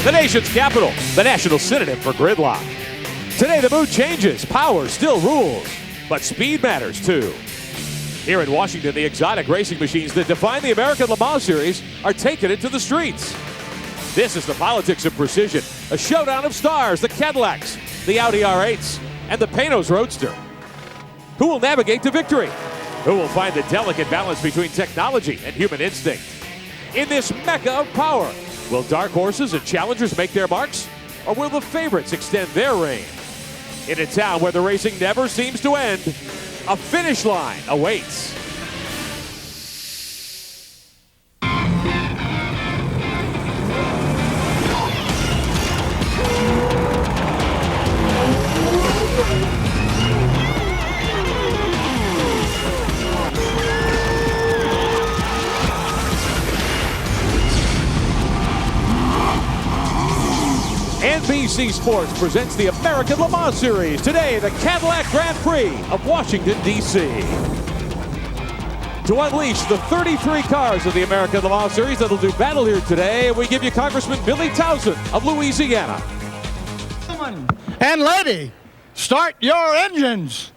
The nation's capital, the national synonym for gridlock. Today the mood changes, power still rules, but speed matters too. Here in Washington, the exotic racing machines that define the American Le Mans Series are taking it to the streets. This is the politics of precision, a showdown of stars, the Cadillacs, the Audi R8s, and the Panos Roadster. Who will navigate to victory? Who will find the delicate balance between technology and human instinct? In this mecca of power, will dark horses and challengers make their marks? Or will the favorites extend their reign? In a town where the racing never seems to end, a finish line awaits. NBC Sports presents the American Le Mans Series. Today, the Cadillac Grand Prix of Washington, D.C. To unleash the 33 cars of the American Le Mans Series that'll do battle here today, we give you Congressman Billy Townsend of Louisiana. And lady, start your engines.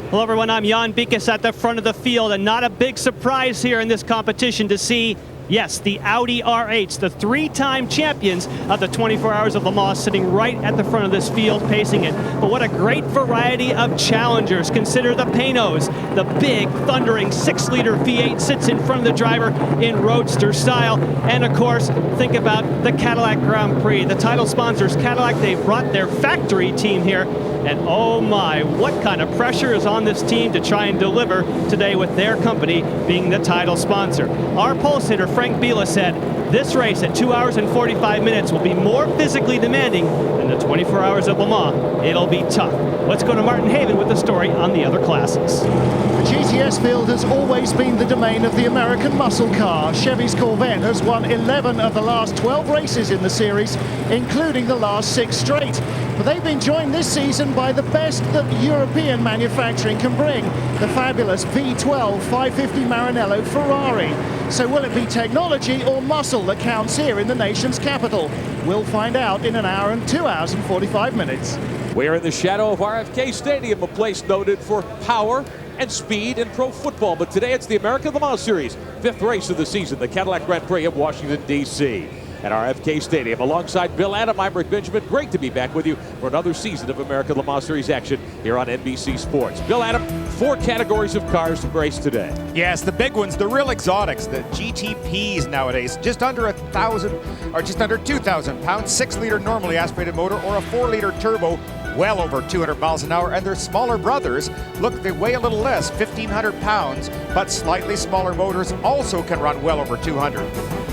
Hello everyone, I'm Jan Bikas at the front of the field, and not a big surprise here in this competition to see, yes, the Audi R8s, the three-time champions of the 24 Hours of Le Mans, sitting right at the front of this field pacing it. But what a great variety of challengers. Consider the Panos, the big thundering 6-liter V8 sits in front of the driver in roadster style. And of course, think about the Cadillac Grand Prix. The title sponsors, Cadillac, they've brought their factory team here. And oh my, what kind of pressure is on this team to try and deliver today with their company being the title sponsor. Our pulse hitter, Frank Biela, said this race at 2 hours and 45 minutes will be more physically demanding than the 24 Hours of Le Mans. It'll be tough. Let's go to Martin Haven with the story on the other classes. The GTS field has always been the domain of the American muscle car. Chevy's Corvette has won 11 of the last 12 races in the series, including the last 6 straight. But they've been joined this season by the best that European manufacturing can bring, the fabulous V12 550 Maranello Ferrari. So will it be technology or muscle that counts here in the nation's capital? We'll find out in 1 hour and 2 hours and 45 minutes. We're in the shadow of RFK Stadium, a place noted for power and speed in pro football. But today it's the American Le Mans Series, 5th race of the season, the Cadillac Grand Prix of Washington, D.C. At RFK Stadium. Alongside Bill Adam, I'm Rick Benjamin. Great to be back with you for another season of American Le Mans Series action here on NBC Sports. Bill Adam, 4 categories of cars to race today. Yes, the big ones, the real exotics, the GTPs nowadays, just under 1,000 or just under 2,000 pounds, 6-liter normally aspirated motor or a 4-liter turbo, well over 200 miles an hour. And their smaller brothers, look, they weigh a little less, 1,500 pounds, but slightly smaller motors also can run well over 200.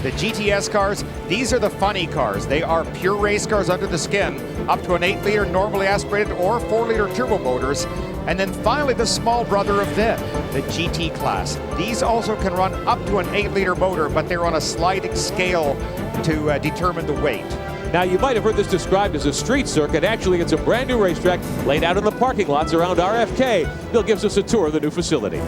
The GTS cars, these are the funny cars. They are pure race cars under the skin, up to an 8-liter normally aspirated or 4-liter turbo motors. And then finally, the small brother of them, the GT class. These also can run up to an 8-liter motor, but they're on a sliding scale to determine the weight. Now, you might have heard this described as a street circuit. Actually, it's a brand new racetrack laid out in the parking lots around RFK. Bill gives us a tour of the new facility.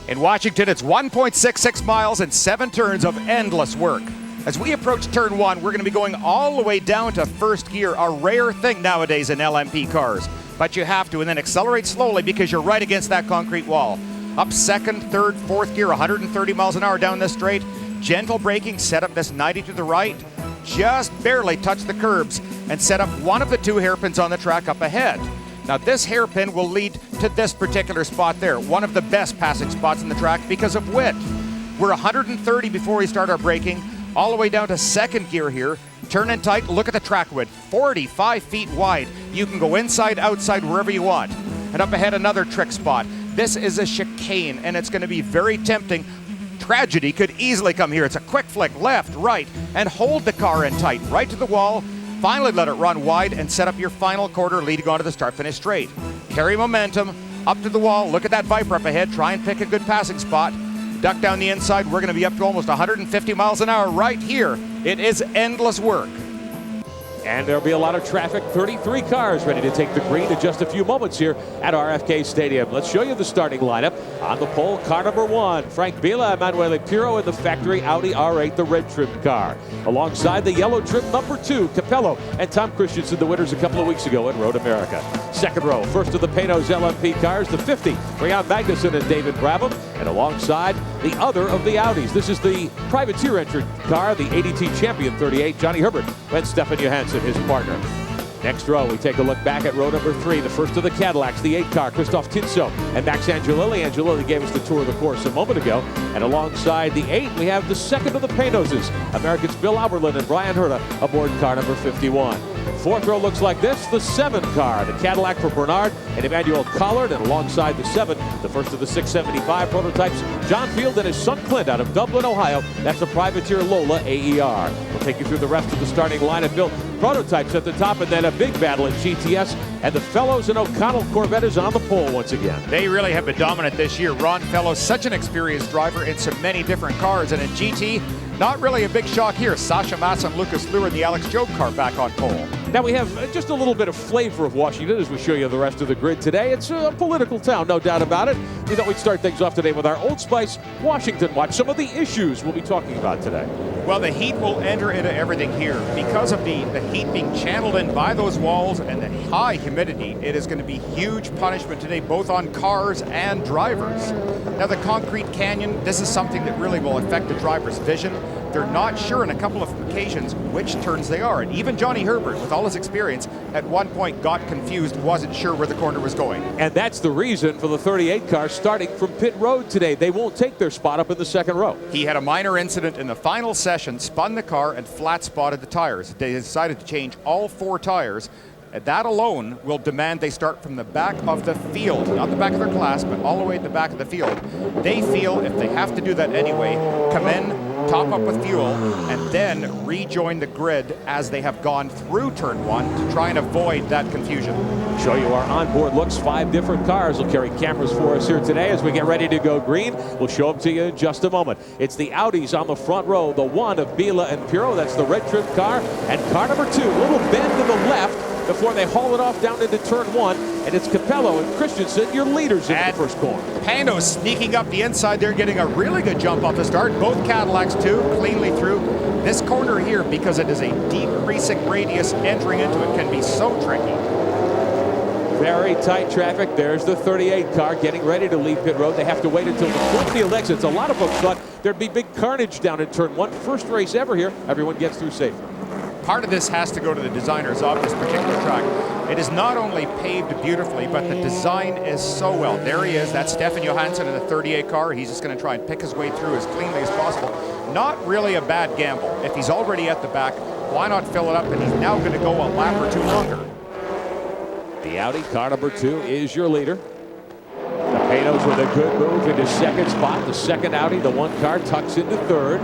In Washington, it's 1.66 miles and 7 turns of endless work. As we approach turn 1, we're going to be going all the way down to first gear, a rare thing nowadays in LMP cars. But you have to, and then accelerate slowly because you're right against that concrete wall. Up 2nd, 3rd, 4th gear, 130 miles an hour down this straight. Gentle braking, set up this 90 to the right. Just barely touch the curbs and set up one of the 2 hairpins on the track up ahead. Now this hairpin will lead to this particular spot there, one of the best passing spots in the track because of width. We're 130 before we start our braking, all the way down to 2nd gear here. Turn in tight, look at the track width, 45 feet wide. You can go inside, outside, wherever you want. And up ahead, another trick spot. This is a chicane, and it's going to be very tempting. Tragedy could easily come here. It's a quick flick, left, right, and hold the car in tight, right to the wall. Finally let it run wide and set up your final quarter leading onto the start-finish straight. Carry momentum, up to the wall, look at that Viper up ahead, try and pick a good passing spot. Duck down the inside, we're gonna be up to almost 150 miles an hour right here. It is endless work. And there'll be a lot of traffic. 33 cars ready to take the green in just a few moments here at RFK Stadium. Let's show you the starting lineup. On the pole, car number 1, Frank Biela, Emanuele Pirro in the factory Audi R8, the red trim car. Alongside the yellow trim number 2, Capello and Tom Christensen, the winners a couple of weeks ago in Road America. Second row, first of the Panos LMP cars, the 50, Brian Magnuson and David Brabham. And alongside the other of the Audis, this is the privateer entrant car, the ADT Champion 38, Johnny Herbert, and Stefan Johansson, his partner. Next row, we take a look back at row number 3, the first of the Cadillacs, the 8 car, Christoph Tinso and Max Angelilli. Angelilli gave us the tour of the course a moment ago. And alongside the 8, we have the second of the Panoses, Americans Bill Auberlin and Brian Herta aboard car number 51. Fourth row looks like this, the 7 car, the Cadillac for Bernard and Emmanuel Collard, and alongside the 7, the first of the 675 prototypes, John Field and his son Clint out of Dublin, Ohio. That's a privateer Lola AER. We'll take you through the rest of the starting lineup. Bill, prototypes at the top, and then a big battle in GTS, and the Fellows and O'Connell Corvette is on the pole once again. They really have been dominant this year. Ron Fellows, such an experienced driver in so many different cars, and in GT, not really a big shock here. Sasha Massa and Lucas Luhr in the Alex Job car back on pole. Now we have just a little bit of flavor of Washington as we show you the rest of the grid today. It's a political town, no doubt about it. We thought we'd start things off today with our Old Spice Washington Watch. Some of the issues we'll be talking about today. Well, the heat will enter into everything here. Because of the heat being channeled in by those walls and the high humidity, it is going to be huge punishment today, both on cars and drivers. Now, the concrete canyon, this is something that really will affect the driver's vision. They're not sure on a couple of occasions which turns they are. And even Johnny Herbert, with all his experience, at one point got confused, wasn't sure where the corner was going. And that's the reason for the 38 car starting from pit road today. They won't take their spot up in the second row. He had a minor incident in the final session, spun the car and flat spotted the tires. They decided to change all 4 tires. And that alone will demand they start from the back of the field, not the back of their class, but all the way to the back of the field. They feel if they have to do that anyway, come in, top up with fuel, and then rejoin the grid as they have gone through turn 1 to try and avoid that confusion. Show you our onboard looks. 5 different cars will carry cameras for us here today as we get ready to go green. We'll show them to you in just a moment. It's the Audis on the front row, the 1 of Biela and Pirro. That's the red trim car. And car number 2, a little bend to the left before they haul it off down into turn 1. And it's Capello and Christensen, your leaders in the first corner. Panos sneaking up the inside there, getting a really good jump off the start. Both Cadillacs too, cleanly through. This corner here, because it is a decreasing radius, entering into it can be so tricky. Very tight traffic. There's the 38 car getting ready to leave pit road. They have to wait until the front field exits. A lot of folks thought there'd be big carnage down in turn 1. First race ever here. Everyone gets through safely. Part of this has to go to the designers of this particular track. It is not only paved beautifully, but the design is so well. There he is. That's Stefan Johansson in the 38 car. He's just going to try and pick his way through as cleanly as possible. Not really a bad gamble. If he's already at the back, why not fill it up? And he's now going to go a lap or 2 longer. The Audi, car number 2, is your leader. The Panos with a good move into second spot. The second Audi, the 1 car, tucks into third.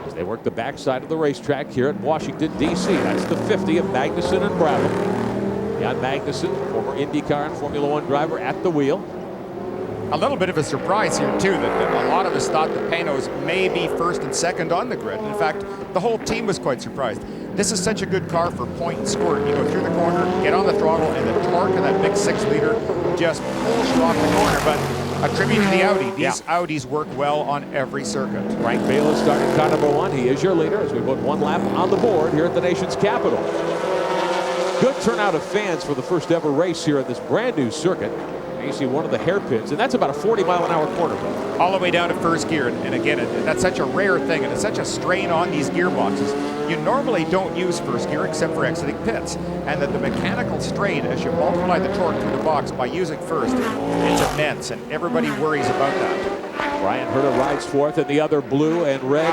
As they work the backside of the racetrack here at Washington, D.C. That's the 50 of Magnuson and Brabham. Jan Magnuson, former IndyCar and Formula 1 driver, at the wheel. A little bit of a surprise here, too, that a lot of us thought the Panos may be first and second on the grid. In fact, the whole team was quite surprised. This is such a good car for point and squirt. You go through the corner, get on the throttle, and the torque of that big 6-liter just pulls you off the corner. But a tribute to the Audi. These Audis work well on every circuit. Frank Biela starting car number 1. He is your leader as we put 1 lap on the board here at the nation's capital. Good turnout of fans for the first ever race here at this brand new circuit. You see one of the hairpins, and that's about a 40-mile-an-hour corner. All the way down to first gear, and again, that's such a rare thing, and it's such a strain on these gearboxes. You normally don't use first gear except for exiting pits, and that the mechanical strain as you multiply the torque through the box by using first, it's immense, and everybody worries about that. Brian Herta rides fourth in the other blue and red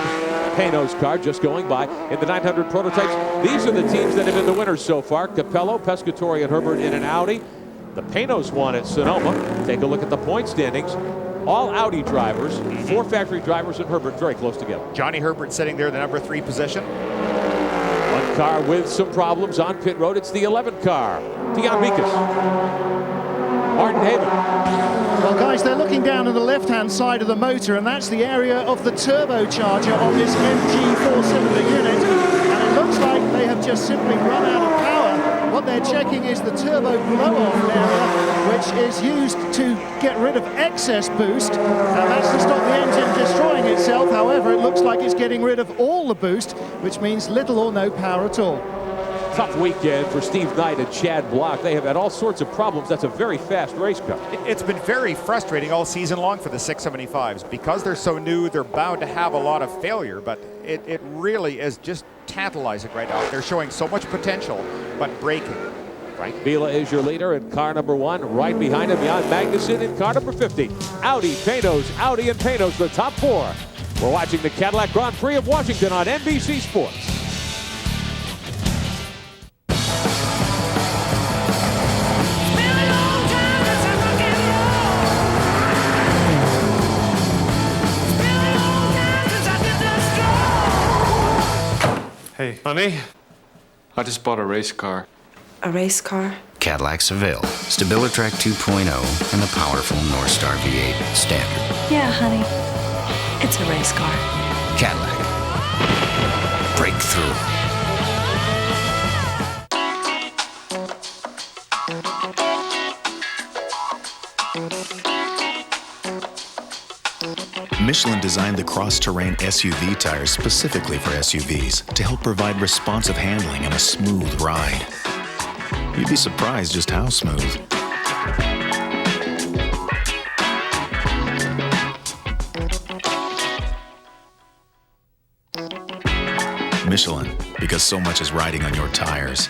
Panos car, just going by in the 900 prototypes. These are the teams that have been the winners so far. Capello, Pescatore, and Herbert in an Audi. The Panos won at Sonoma. Take a look at the point standings. All Audi drivers, 4 factory drivers, and Herbert very close together. Johnny Herbert sitting there, the number 3 position. 1 car with some problems on pit road. It's the 11 car. Jan Mikas. Martin Haven. Well, guys, they're looking down on the left-hand side of the motor, and that's the area of the turbocharger on this MG 4-cylinder unit. And it looks like they have just simply run out of power. What they're checking is the turbo blow-off area, which is used to get rid of excess boost. Now that's to stop the engine destroying itself. However, it looks like it's getting rid of all the boost, which means little or no power at all. Tough weekend for Steve Knight and Chad Block. They have had all sorts of problems. That's a very fast race car. It's been very frustrating all season long for the 675s. Because they're so new, they're bound to have a lot of failure, but it really is just tantalizing right now. They're showing so much potential, but breaking. Frank Biela is your leader in car number 1. Right behind him, Jan Magnussen in car number 50. Audi, Audi and Panos, the top 4. We're watching the Cadillac Grand Prix of Washington on NBC Sports. Hey, honey, I just bought a race car. A race car? Cadillac Seville, Stabilitrack 2.0, and the powerful Northstar V8 standard. Yeah, honey. It's a race car. Cadillac. Breakthrough. Michelin designed the cross-terrain SUV tires specifically for SUVs to help provide responsive handling and a smooth ride. You'd be surprised just how smooth. Michelin, because so much is riding on your tires.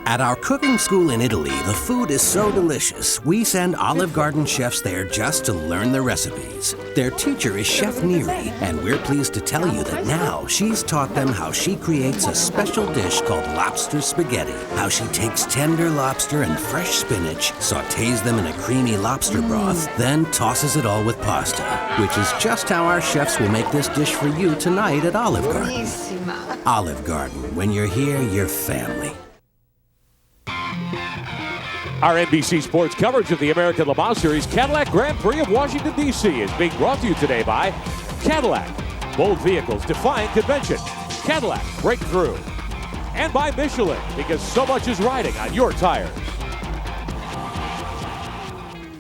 At our cooking school in Italy, the food is so delicious, we send Olive Garden chefs there just to learn the recipes. Their teacher is Chef Neri, and we're pleased to tell you that now she's taught them how she creates a special dish called lobster spaghetti. How she takes tender lobster and fresh spinach, sautés them in a creamy lobster broth, then tosses it all with pasta, which is just how our chefs will make this dish for you tonight at Olive Garden. Olive Garden, when you're here, you're family. Our NBC Sports coverage of the American Le Mans Series Cadillac Grand Prix of Washington, D.C. is being brought to you today by Cadillac. Bold vehicles defying convention. Cadillac Breakthrough. And by Michelin, because so much is riding on your tires.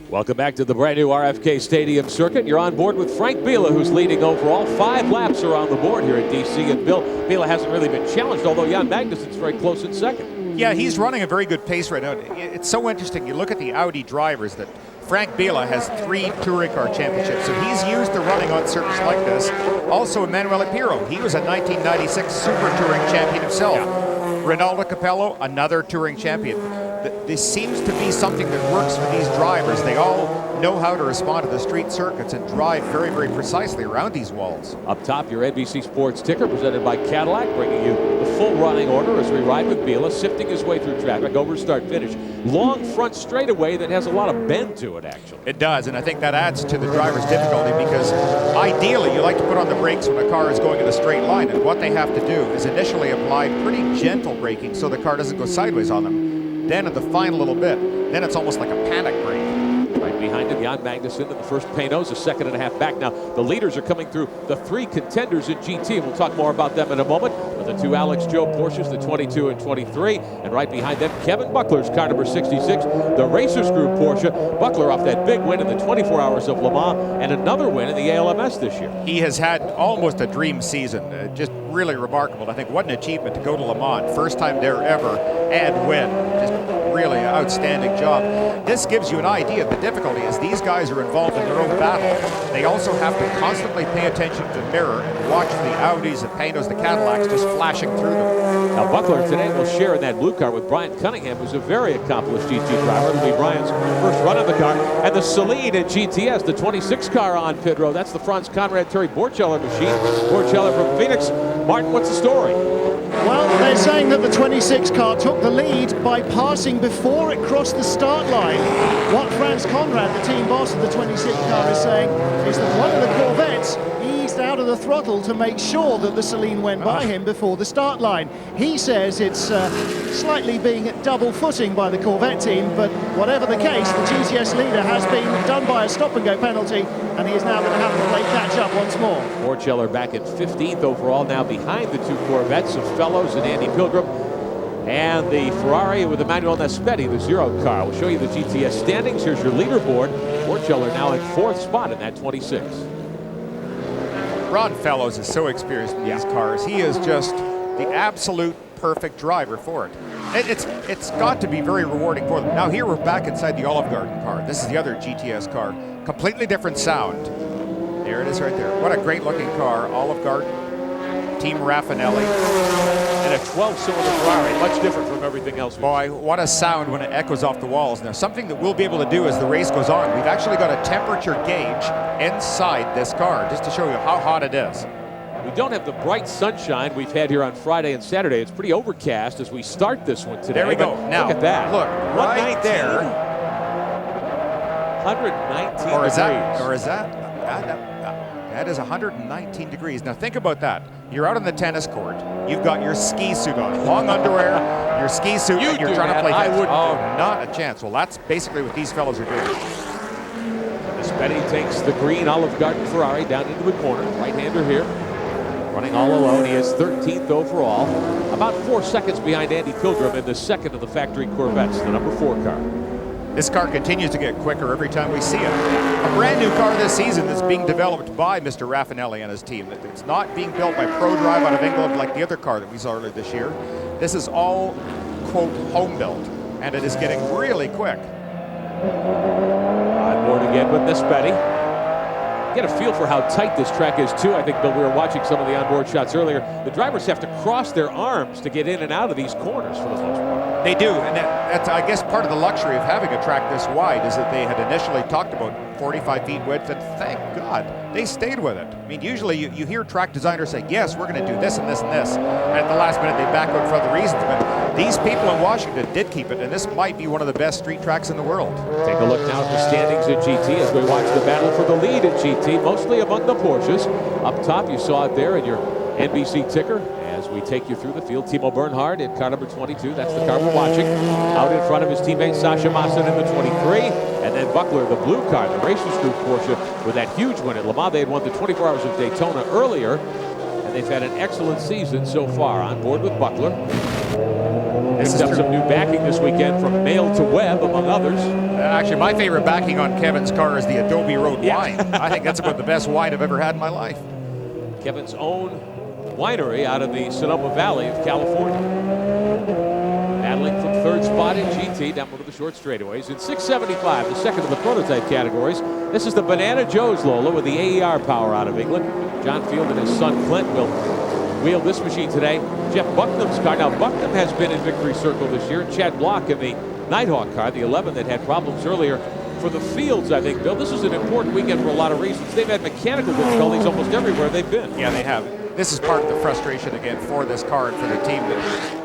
Welcome back to the brand new RFK Stadium circuit. You're on board with Frank Biela, who's leading overall. 5 laps are on the board here at D.C. And Biela hasn't really been challenged, although Jan Magnussen's very close in second. Yeah, he's running a very good pace right now. It's so interesting. You look at the Audi drivers that Frank Biela has 3 touring car championships, so he's used to running on circuits like this. Also, Emanuele Pirro, he was a 1996 Super Touring champion himself. Yeah. Ronaldo Capello, another touring champion. This seems to be something that works for these drivers. They all know how to respond to the street circuits and drive very, very precisely around these walls. Up top, your NBC Sports ticker presented by Cadillac, bringing you the full running order as we ride with Biela, sifting his way through traffic, over start finish. Long front straightaway that has a lot of bend to it, actually. It does, and I think that adds to the driver's difficulty because ideally you like to put on the brakes when a car is going in a straight line, and what they have to do is initially apply pretty gentle braking so the car doesn't go sideways on them. Then at the final little bit, then it's almost like a panic brake. Right behind him, Jan Magnussen in the first Panos, a second and a half back. Now, the leaders are coming through the 3 contenders in GT, and we'll talk more about them in a moment. But the 2 Alex Joe Porsches, the 22 and 23, and right behind them, Kevin Buckler's car number 66, the Racers Group Porsche. Buckler off that big win in the 24 Hours of Le Mans, and another win in the ALMS this year. He has had almost a dream season, just really remarkable. I think what an achievement to go to Le Mans, first time there ever, and win. Just really outstanding job. This gives you an idea of the difficulty as these guys are involved in their own battle. They also have to constantly pay attention to the mirror and watch the Audis, the Panos, the Cadillacs just flashing through them. Now Buckler today will share in that blue car with Brian Cunningham, who's a very accomplished GT driver. It'll be Brian's first run of the car. And the Celine at GTS, the 26 car on pit road. That's the Franz Conrad Terry Borcheller machine. Borcheller from Phoenix. Martin, what's the story? Well, they're saying that the 26 car took the lead by passing before it crossed the start line. What Franz Conrad, the team boss of the 26 car, is saying is that one of the Corvettes eased out of the the throttle to make sure that the Celine went by him before the start line. He says it's slightly being double footing by the Corvette team, but whatever the case, the GTS leader has been done by a stop-and-go penalty, and he is now going to have to play catch-up once more. Morcheller back in 15th overall, now behind the two Corvettes of Fellows and Andy Pilgrim. And the Ferrari with Emmanuel Nespetti, the zero car. We'll show you the GTS standings. Here's your leaderboard. Morcheller now in 4th spot in that 26. Ron Fellows is so experienced in these cars. He is just the absolute perfect driver for it. It's got to be very rewarding for them. Now here we're back inside the Olive Garden car. This is the other GTS car. Completely different sound. There it is right there. What a great looking car. Olive Garden, Team Raffinelli. And a 12-cylinder Ferrari, much different from everything else. Boy, what a sound when it echoes off the walls. Now, something that we'll be able to do as the race goes on, we've actually got a temperature gauge inside this car, just to show you how hot it is. We don't have the bright sunshine we've had here on Friday and Saturday. It's pretty overcast as we start this one today. There we go. Now, look at that. Look, right there. 119 or is degrees. That is 119 degrees. Now think about that. You're out on the tennis court. You've got your ski suit on, long underwear, your ski suit, and you're trying to play tennis. Oh, not a chance. Well, that's basically what these fellows are doing. Nespetti takes the green Olive Garden Ferrari down into the corner. Right-hander here, running all alone. He is 13th overall, about 4 seconds behind Andy Pilgrim in the second of the factory Corvettes, the number 4 car. This car continues to get quicker every time we see it. A brand new car this season that's being developed by Mr. Raffinelli and his team. It's not being built by ProDrive out of England like the other car that we saw earlier this year. This is all, quote, home built, and it is getting really quick. On board again with Nespetti. Get a feel for how tight this track is too. I think, Bill, we were watching some of the onboard shots earlier. The drivers have to cross their arms to get in and out of these corners for the most part. They do, and that's, I guess, part of the luxury of having a track this wide is that they had initially talked about 45 feet width, and thank God they stayed with it. I mean, usually you hear track designers say, yes, we're going to do this and this and this, and at the last minute they back out for other reasons, but these people in Washington did keep it, and this might be one of the best street tracks in the world. Take a look now at the standings at GT as we watch the battle for the lead at GT, mostly among the Porsches. Up top, you saw it there in your NBC ticker. As we take you through the field, Timo Bernhard in car number 22. That's the car we're watching. Out in front of his teammate Sasha Maassen in the 23. And then Buckler, the blue car, the Racers Group Porsche, with that huge win at Le Mans. They had won the 24 Hours of Daytona earlier. And they've had an excellent season so far. On board with Buckler. Picked up some new backing this weekend from Mail to Web, among others. Actually, my favorite backing on Kevin's car is the Adobe Road wine. I think that's about the best wine I've ever had in my life. Kevin's own winery out of the Sonoma Valley of California. Battling from 3rd spot in GT down one of the short straightaways. In 675, the second of the prototype categories, this is the Banana Joe's Lola with the AER power out of England. John Field and his son Clint will wheel this machine today. Jeff Bucknam's car. Now, Bucknam has been in victory circle this year. Chad Block in the Nighthawk car, the 11 that had problems earlier. For the fields, I think, Bill, this is an important weekend for a lot of reasons. They've had mechanical difficulties almost everywhere they've been. Yeah, they have. This is part of the frustration again for this car and for the team.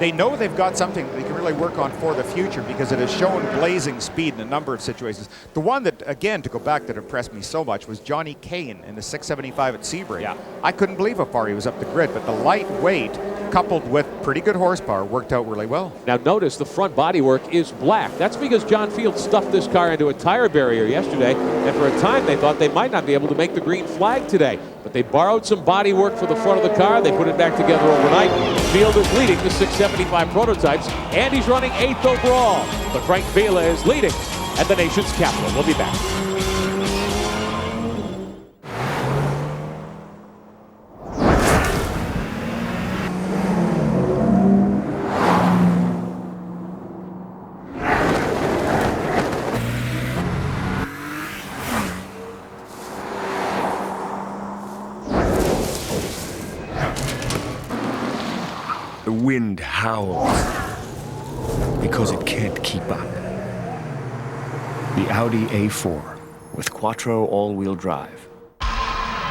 They know they've got something they can really work on for the future because it has shown blazing speed in a number of situations. The one that, again, to go back, that impressed me so much was Johnny Kane in the 675 at Sebring. Yeah. I couldn't believe how far he was up the grid, but the lightweight coupled with pretty good horsepower worked out really well. Now notice the front bodywork is black. That's because John Field stuffed this car into a tire barrier yesterday, and for a time they thought they might not be able to make the green flag today. But they borrowed some bodywork for the front of the car. They put it back together overnight. Field is leading the 675 prototypes, and he's running 8th overall. But Frank Vila is leading at the nation's capital. We'll be back. The wind howls because it can't keep up. The Audi A4 with Quattro all-wheel drive.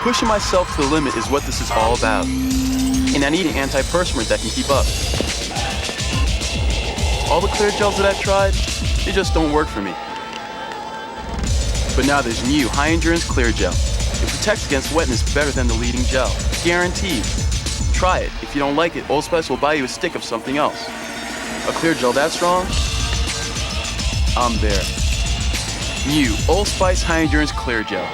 Pushing myself to the limit is what this is all about. And I need an antiperspirant that can keep up. All the clear gels that I've tried, they just don't work for me. But now there's new high-endurance clear gel. It protects against wetness better than the leading gel. Guaranteed. Try it. If you don't like it, Old Spice will buy you a stick of something else. A clear gel that strong? I'm there. New Old Spice High Endurance Clear Gel.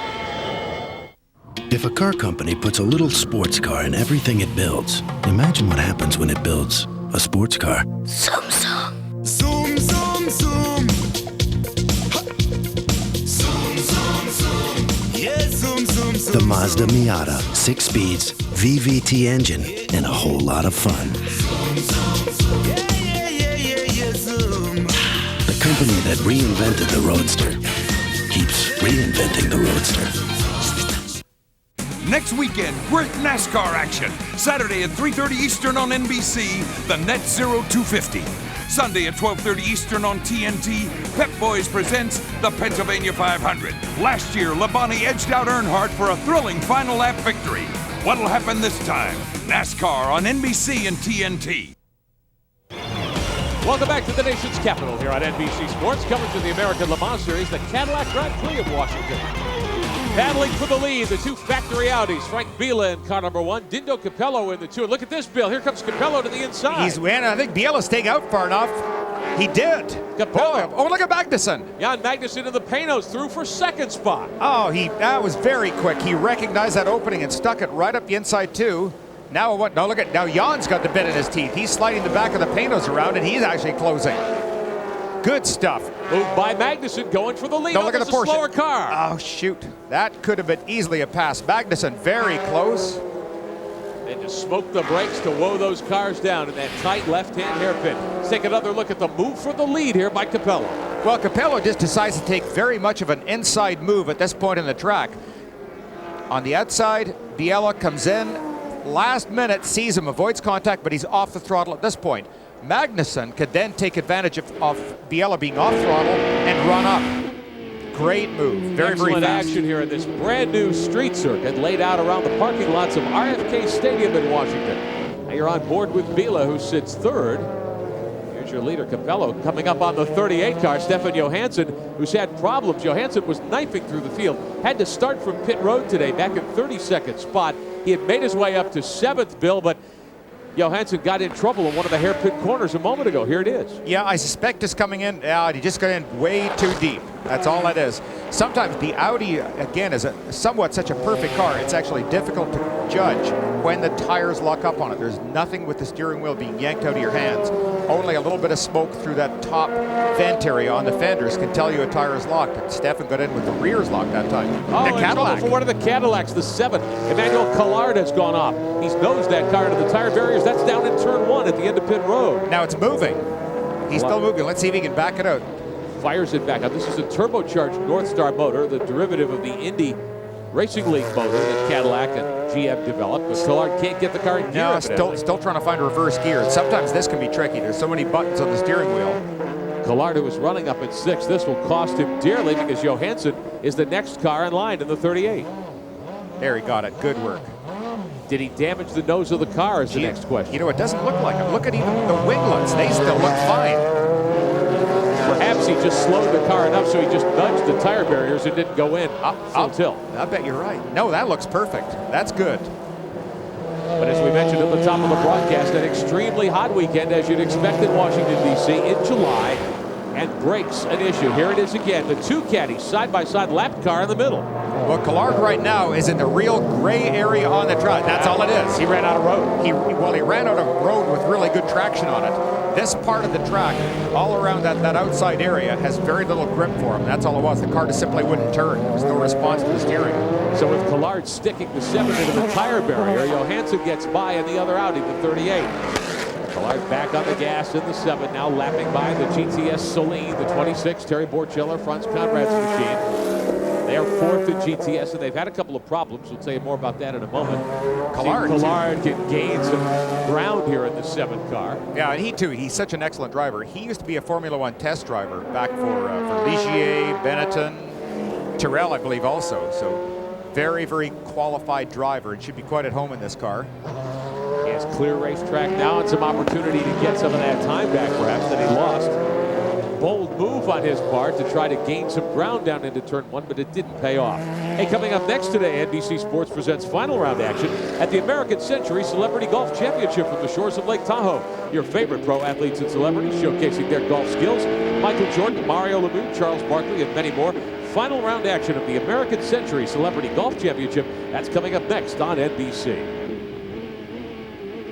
If a car company puts a little sports car in everything it builds, imagine what happens when it builds a sports car. Zoom, zoom. Zoom, zoom, zoom. Zoom, zoom, zoom. Yeah, zoom, zoom, zoom. The Mazda Miata, 6 speeds, VVT engine, and a whole lot of fun. Zoom, zoom, zoom. Yeah, zoom. The company that reinvented the Roadster keeps reinventing the Roadster. Next weekend, great NASCAR action. Saturday at 3:30 Eastern on NBC, the Net Zero 250. Sunday at 12:30 Eastern on TNT, Pep Boys presents the Pennsylvania 500. Last year, Labonte edged out Earnhardt for a thrilling final lap victory. What'll happen this time? NASCAR on NBC and TNT. Welcome back to the nation's capital here on NBC Sports. Coverage of the American Le Mans Series, the Cadillac Grand Prix of Washington. Battling for the lead, the two factory Audis, Frank Biela in car number 1, Dindo Capello in the 2. And look at this, Bill. Here comes Capello to the inside. He's winning. I think Biela's staying out far enough. He did. Capello. Oh, look at Magnussen. Jan Magnussen in the Panos through for second spot. Oh, that was very quick. He recognized that opening and stuck it right up the inside too. Now what? No, look at now. Jan's got the bit in his teeth. He's sliding the back of the Panos around, and he's actually closing. Good stuff. Moved by Magnussen, going for the lead. No, look at the Porsche. Slower car. Oh shoot! That could have been easily a pass. Magnussen very close. And just smoke the brakes to woe those cars down in that tight left-hand hairpin. Let's take another look at the move for the lead here by Capello. Well, Capello just decides to take very much of an inside move at this point in the track. On the outside, Biela comes in. Last minute, sees him, avoids contact, but he's off the throttle at this point. Magnussen could then take advantage of Biela being off throttle and run up. Great move. Very, very fast. Action here in this brand new street circuit laid out around the parking lots of RFK Stadium in Washington. Now you're on board with Biela, who sits third. Here's your leader, Capello, coming up on the 38 car, Stefan Johansson, who's had problems. Johansson was knifing through the field. Had to start from pit road today, back in 32nd spot. He had made his way up to 7th, Bill, but Johansson got in trouble in one of the hairpin corners a moment ago. Here it is. Yeah, I suspect it's coming in. He just got in way too deep. That's all that is. Sometimes the Audi, again, is somewhat such a perfect car. It's actually difficult to judge when the tires lock up on it. There's nothing with the steering wheel being yanked out of your hands. Only a little bit of smoke through that top vent area on the fenders can tell you a tire is locked. And Stefan got in with the rears locked that time. Oh, the Cadillac. For one of the Cadillacs, the 7. Emmanuel Collard has gone off. He's nosed that car into the tire barriers. That's down in turn 1 at the end of pit road. Now it's moving. He's still moving. Let's see if he can back it out. Fires it back up. This is a turbocharged North Star motor, the derivative of the Indy Racing League motor that Cadillac and GM developed. But Collard can't get the car in gear. No, still trying to find reverse gear. Sometimes this can be tricky. There's so many buttons on the steering wheel. Collard, who was running up at 6th, this will cost him dearly because Johansson is the next car in line in the 38. There, he got it. Good work. Did he damage the nose of the car is the next question. You know, it doesn't look like it. Look at even the winglets. They still look fine. Perhaps he just slowed the car enough so he just nudged the tire barriers and didn't go in. Up tilt. I bet you're right. No, that looks perfect. That's good. But as we mentioned at the top of the broadcast, an extremely hot weekend, as you'd expect in Washington, D.C. in July, and brakes an issue. Here it is again, the two caddies, side-by-side lap car in the middle. Well, Collard right now is in the real gray area on the track. That's all it is. He ran out of road. He ran out of road with really good traction on it. This part of the track, all around that outside area, has very little grip for him. That's all it was. The car just simply wouldn't turn. There was no response to the steering. So with Collard sticking the 7 into the tire barrier, Johansson gets by in the other Audi, the 38. Collard back on the gas in the 7, now lapping by the GTS Saleen, the 26, Terry Borchella, Franz Conrad's machine. They are 4th at GTS, and they've had a couple of problems. We'll tell you more about that in a moment. Collard can gain some ground here in the 7 car. Yeah, and he too, he's such an excellent driver. He used to be a Formula 1 test driver back for Ligier, Benetton, Tyrrell, I believe also. So very, very qualified driver and should be quite at home in this car. He has clear racetrack now and some opportunity to get some of that time back perhaps that he lost bold move on his part to try to gain some ground down into turn 1, but it didn't pay off. Hey, coming up next today, NBC Sports presents final round action at the American Century Celebrity Golf Championship from the shores of Lake Tahoe. Your favorite pro athletes and celebrities showcasing their golf skills. Michael Jordan, Mario Lemieux, Charles Barkley, and many more. Final round action of the American Century Celebrity Golf Championship. That's coming up next on NBC.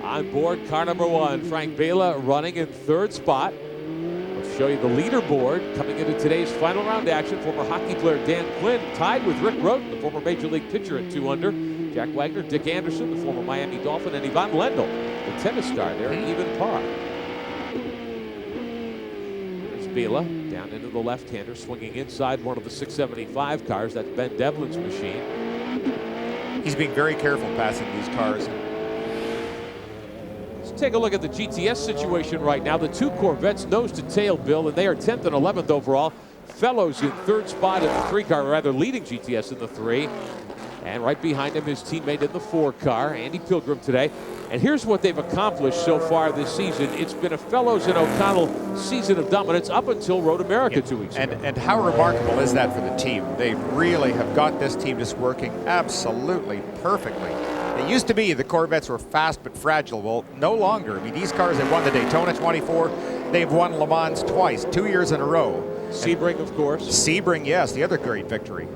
On board car number 1, Frank Bela running in 3rd spot. We'll show you the leaderboard coming into today's final round action. Former hockey player Dan Quinn tied with Rick Roden, the former Major League pitcher, at 2 under. Jack Wagner, Dick Anderson, the former Miami Dolphin, and Yvonne Lendl, the tennis star, they're even par. There's Bela down into the left-hander, swinging inside one of the 675 cars. That's Ben Devlin's machine. He's being very careful passing these cars. Take a look at the GTS situation right now. The 2 Corvettes nose to tail, Bill, and they are 10th and 11th overall. Fellows in 3rd spot in the 3 car, or rather leading GTS in the 3. And right behind him, his teammate in the 4 car, Andy Pilgrim today. And here's what they've accomplished so far this season. It's been a Fellows and O'Connell season of dominance up until Road America 2 weeks ago. And how remarkable is that for the team? They really have got this team just working absolutely perfectly. It used to be the Corvettes were fast but fragile. Well, no longer. I mean, these cars have won the Daytona 24. They've won Le Mans twice, 2 years in a row. Sebring, of course. Sebring, yes, the other great victory.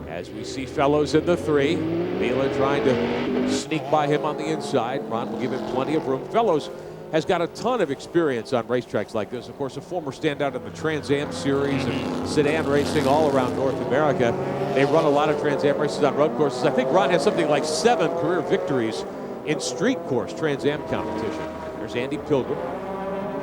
As we see Fellows in the 3. Bela trying to sneak by him on the inside. Ron will give him plenty of room. Fellows has got a ton of experience on racetracks like this. Of course, a former standout in the Trans Am series and sedan racing all around North America. They run a lot of Trans Am races on road courses. I think Ron has something like 7 career victories in street course Trans Am competition. There's Andy Pilgrim,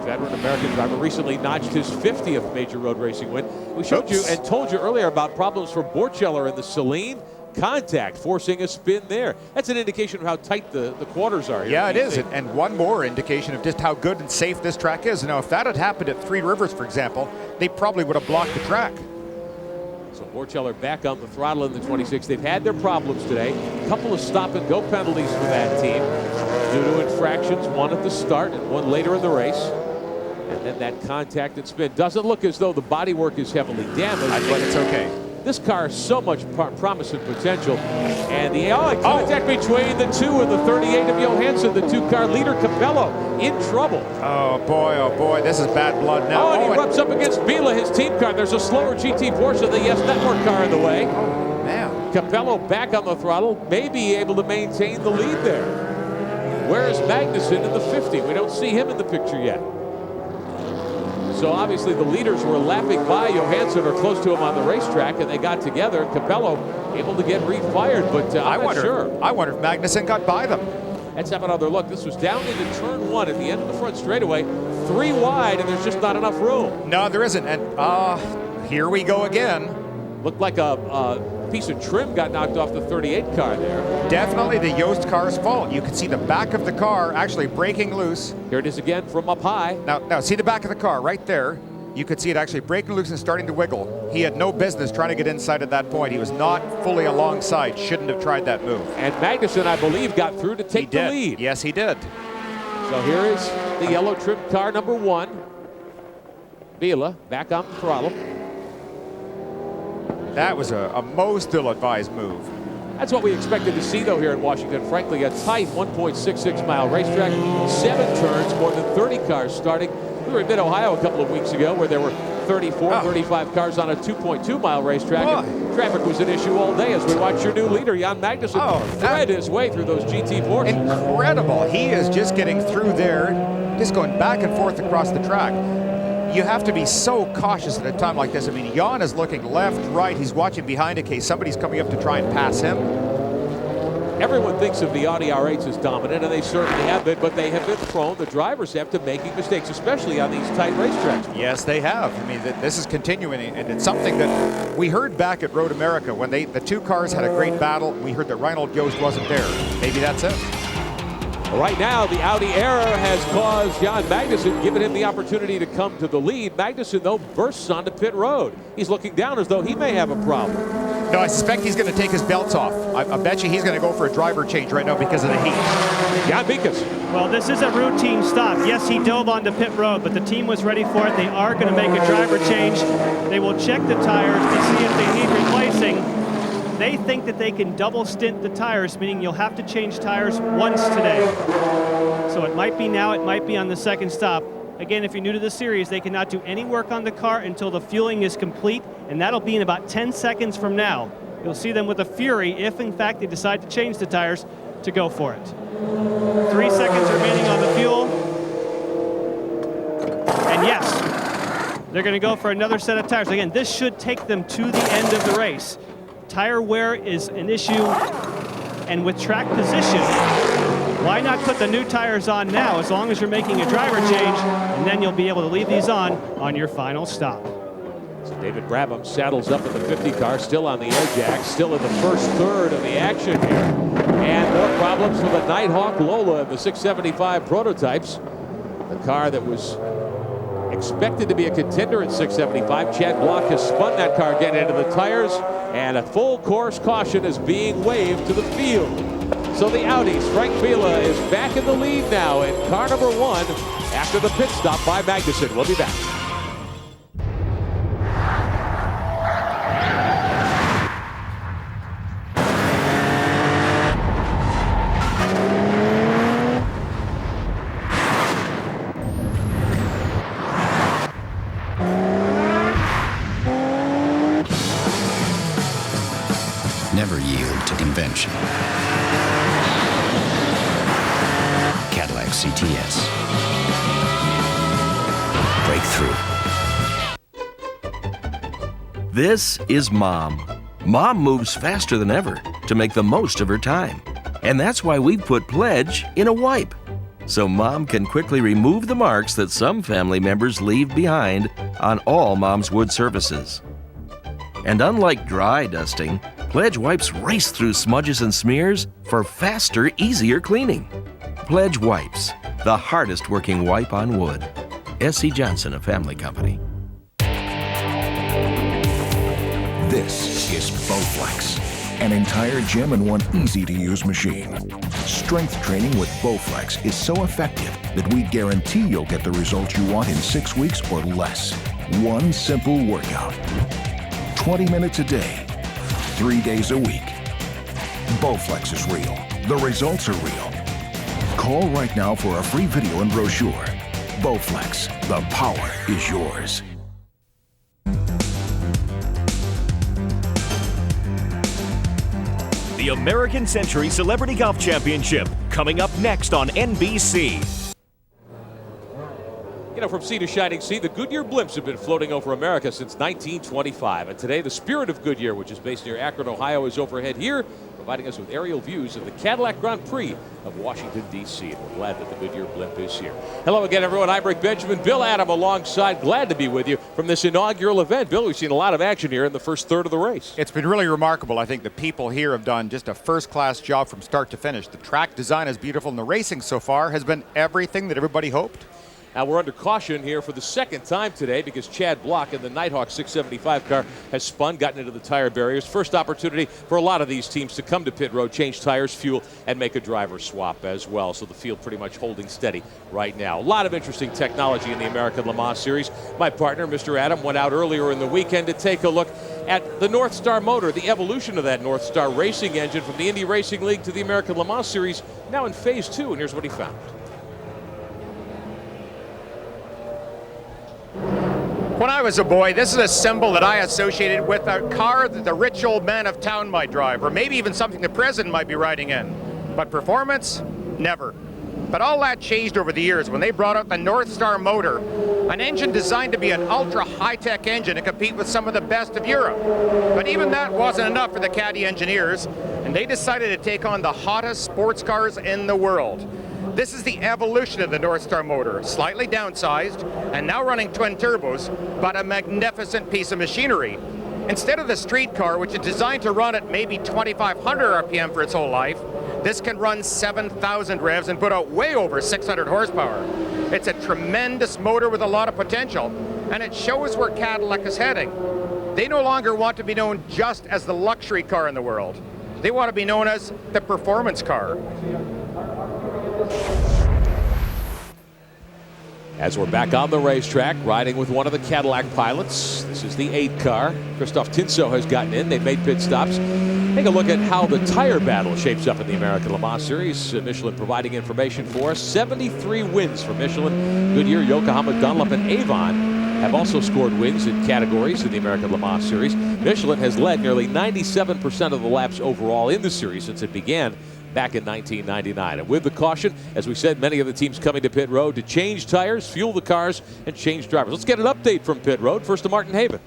veteran American driver, recently notched his 50th major road racing win. We showed you and told you earlier about problems for Borcheller in the Saline. Contact forcing a spin there. That's an indication of how tight the quarters are here. Yeah, it is. And one more indication of just how good and safe this track is. Now, if that had happened at Three Rivers, for example, they probably would have blocked the track. So Borcheller back on the throttle in the 26. They've had their problems today. A couple of stop-and-go penalties for that team due to infractions, one at the start and one later in the race. And then that contact and spin. Doesn't look as though the bodywork is heavily damaged. I think it's okay. This car has so much promise and potential. And the contact between the 2 and the 38 of Johansson, the 2-car leader, Capello, in trouble. Oh boy, this is bad blood now. Oh, and he rubs up against Bela, his team car. There's a slower GT Porsche, the Yes Network car in the way. Oh, man. Capello back on the throttle, may be able to maintain the lead there. Where's Magnussen in the 50? We don't see him in the picture yet. So obviously the leaders were lapping by Johansson or close to him on the racetrack, and they got together. Capello able to get refired, but I'm not sure. I wonder if Magnussen got by them. Let's have another look. This was down into turn 1 at the end of the front straightaway. 3 wide, and there's just not enough room. No, there isn't. And here we go again. Looked like a piece of trim got knocked off the 38 car there. Definitely the Yost car's fault. You can see the back of the car actually breaking loose. Here it is again from up high. Now see the back of the car right there. You could see it actually breaking loose and starting to wiggle. He had no business trying to get inside at that point. He was not fully alongside. Shouldn't have tried that move. And Magnussen, I believe, got through to take the lead. Yes, he did. So here is the yellow trim car number 1. Bela back on the throttle. That was a most ill-advised move. That's what we expected to see, though, here in Washington. Frankly, a tight 1.66-mile racetrack, 7 turns, more than 30 cars starting. We were in Mid-Ohio a couple of weeks ago where there were 34, 35 cars on a 2.2-mile racetrack. And traffic was an issue all day as we watch your new leader, Jan Magnussen, thread his way through those GT Porsches. Incredible. He is just getting through there, just going back and forth across the track. You have to be so cautious at a time like this. I mean, Jan is looking left, right. He's watching behind in case somebody's coming up to try and pass him. Everyone thinks of the Audi R8s as dominant, and they certainly have been, but they have been prone, the drivers have, to making mistakes, especially on these tight racetracks. Yes, they have. I mean, this is continuing, and it's something that we heard back at Road America when the 2 cars had a great battle. We heard that Reinhold Yost wasn't there. Maybe that's it. Right now, the Audi error has caused Jan Magnussen, giving him the opportunity to come to the lead. Magnussen, though, bursts onto pit road. He's looking down as though he may have a problem. No, I suspect he's going to take his belts off. I bet you he's going to go for a driver change right now because of the heat. Jan Bikas. Well, this is a routine stop. Yes, he dove onto pit road, but the team was ready for it. They are going to make a driver change. They will check the tires to see if they need replacing. They think that they can double stint the tires, meaning you'll have to change tires once today. So it might be now, it might be on the second stop. Again, if you're new to the series, they cannot do any work on the car until the fueling is complete, and that'll be in about 10 seconds from now. You'll see them with a fury if, in fact, they decide to change the tires to go for it. 3 seconds remaining on the fuel. And yes, they're going to go for another set of tires. Again, this should take them to the end of the race. Tire wear is an issue, and with track position, why not put the new tires on now as long as you're making a driver change, and then you'll be able to leave these on your final stop. So David Brabham saddles up in the 50 car, still on the air jack, still in the first third of the action here. And more problems for the Nighthawk Lola and the 675 prototypes. The car that was expected to be a contender at 675. Chad Block has spun that car getting into the tires, and a full course caution is being waved to the field. So the Audis, Frank Vila is back in the lead now in car number 1 after the pit stop by Magnussen. We'll be back. Never yield to convention. Cadillac CTS. Breakthrough. This is Mom. Mom moves faster than ever to make the most of her time. And that's why we've put Pledge in a wipe. So Mom can quickly remove the marks that some family members leave behind on all Mom's wood surfaces. And unlike dry dusting, Pledge wipes race through smudges and smears for faster, easier cleaning. Pledge Wipes, the hardest working wipe on wood. S.C. Johnson, a family company. This is Bowflex, an entire gem-in-one easy-to-use machine. Strength training with Bowflex is so effective that we guarantee you'll get the results you want in 6 weeks or less. One simple workout. 20 minutes a day, 3 days a week. Bowflex is real. The results are real. Call right now for a free video and brochure. Bowflex, the power is yours. The American Century Celebrity Golf Championship, coming up next on NBC. You know, from sea to shining sea, the Goodyear blimps have been floating over America since 1925. And today, the Spirit of Goodyear, which is based near Akron, Ohio, is overhead here, providing us with aerial views of the Cadillac Grand Prix of Washington, D.C. And we're glad that the Goodyear blimp is here. Hello again, everyone. I'm Rick Benjamin. Bill Adam alongside. Glad to be with you from this inaugural event. Bill, we've seen a lot of action here in the first third of the race. It's been really remarkable. I think the people here have done just a first-class job from start to finish. The track design is beautiful, and the racing so far has been everything that everybody hoped. Now we're under caution here for the second time today because Chad Block in the Nighthawk 675 car has spun, gotten into the tire barriers. First opportunity for a lot of these teams to come to pit road, change tires, fuel, and make a driver swap as well. So the field pretty much holding steady right now. A lot of interesting technology in the American Le Mans Series. My partner, Mr. Adam, went out earlier in the weekend to take a look at the North Star motor, the evolution of that North Star racing engine from the Indy Racing League to the American Le Mans Series, now in phase 2, and here's what he found. When I was a boy, this is a symbol that I associated with a car that the rich old man of town might drive, or maybe even something the president might be riding in. But performance? Never. But all that changed over the years when they brought out the North Star motor, an engine designed to be an ultra high-tech engine to compete with some of the best of Europe. But even that wasn't enough for the Caddy engineers, and they decided to take on the hottest sports cars in the world. This is the evolution of the North Star motor, slightly downsized and now running twin turbos, but a magnificent piece of machinery. Instead of the street car, which is designed to run at maybe 2,500 RPM for its whole life, this can run 7,000 revs and put out way over 600 horsepower. It's a tremendous motor with a lot of potential, and it shows where Cadillac is heading. They no longer want to be known just as the luxury car in the world. They want to be known as the performance car. As we're back on the racetrack, riding with one of the Cadillac pilots. This is the 8 car. Christophe Tinso has gotten in. They've made pit stops. Take a look at how the tire battle shapes up in the American Le Mans Series. Michelin providing information for us. 73 wins for Michelin. Goodyear, Yokohama, Dunlop, and Avon have also scored wins in categories in the American Le Mans Series. Michelin has led nearly 97% of the laps overall in the series since it began back in 1999. And with the caution, as we said, many of the teams coming to pit road to change tires, fuel the cars, and change drivers. Let's get an update from pit road. First to Martin Haven.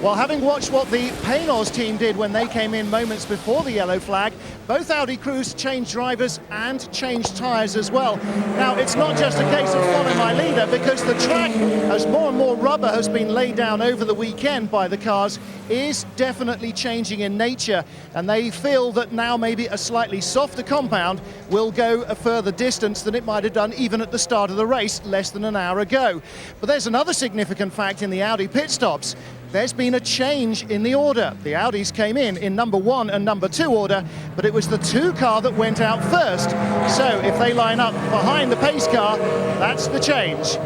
Well, having watched what the Paynos team did when they came in moments before the yellow flag, both Audi crews changed drivers and changed tyres as well. Now, it's not just a case of follow my leader, because the track, as more and more rubber has been laid down over the weekend by the cars, is definitely changing in nature. And they feel that now maybe a slightly softer compound will go a further distance than it might have done even at the start of the race less than an hour ago. But there's another significant fact in the Audi pit stops. There's been a change in the order. The Audis came in number 1 and number 2 order, but it was the 2 car that went out first. So if they line up behind the pace car, that's the change.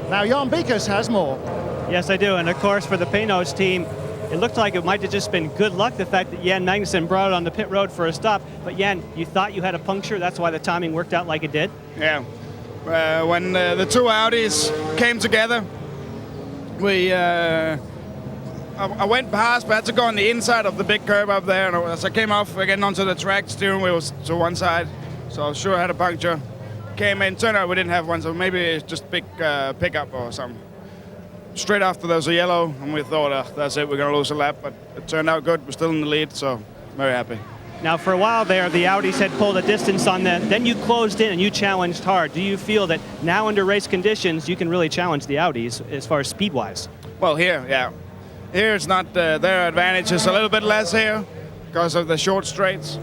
Now Jan Biekers has more. Yes, I do. And of course, for the Paynos team, it looked like it might have just been good luck, the fact that Jan Magnussen brought it on the pit road for a stop. But Jan, you thought you had a puncture. That's why the timing worked out like it did. Yeah. When the 2 Audis came together, I went past, but I had to go on the inside of the big curb up there, and as I came off again onto the track, steering wheel was to one side, so I was sure I had a puncture. Came in, turned out we didn't have one, so maybe it's just big pickup or something. Straight after there was a yellow, and we thought, that's it, we're going to lose a lap, but it turned out good. We're still in the lead, so very happy. Now, for a while there, the Audis had pulled a distance on them. Then you closed in and you challenged hard. Do you feel that now under race conditions, you can really challenge the Audis as far as speed-wise? Well, here, yeah. Here it's not their advantage. It's a little bit less here because of the short straights,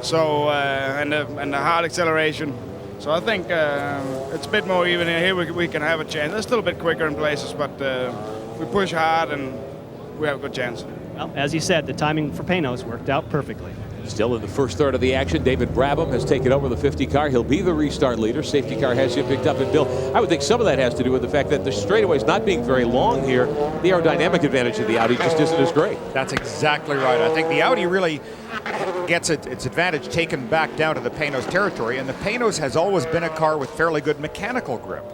so and the hard acceleration. So I think it's a bit more even here. We can have a chance. They're still a bit quicker in places, but we push hard and we have a good chance. Well, as you said, the timing for Paynos worked out perfectly. Still in the first third of the action, David Brabham has taken over the 50 car. He'll be the restart leader. Safety car has him picked up. And Bill, I would think some of that has to do with the fact that the straightaways not being very long here, the aerodynamic advantage of the Audi just isn't as great. That's exactly right. I think the Audi really gets its advantage taken back down to the Paynos territory, and the Paynos has always been a car with fairly good mechanical grip.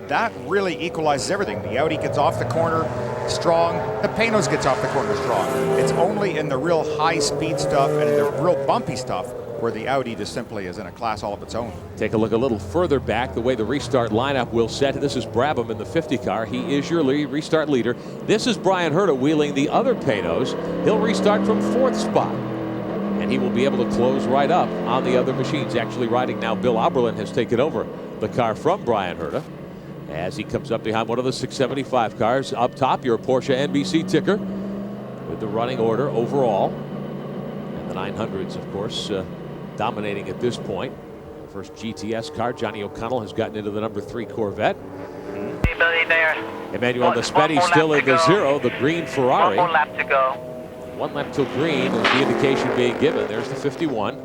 That really equalizes everything. The Audi gets off the corner strong, the Paynos gets off the corner strong. It's only in the real high speed stuff and in the real bumpy stuff where the Audi just simply is in a class all of its own. Take a look a little further back, the way the restart lineup will set. This is Brabham in the 50 car. He is your restart leader. This is Brian Herta wheeling the other Paynos. He'll restart from 4th spot, and he will be able to close right up on the other machines. Actually riding now, Bill Oberlin has taken over the car from Brian Herta as he comes up behind one of the 675 cars. Up top, your Porsche NBC ticker with the running order overall. And the 900s, of course, dominating at this point. First GTS car, Johnny O'Connell has gotten into the number 3 Corvette. Emmanuel Naspetti still in the 0, the green Ferrari. 1 more lap to go. 1 lap till green is the indication being given. There's the 51.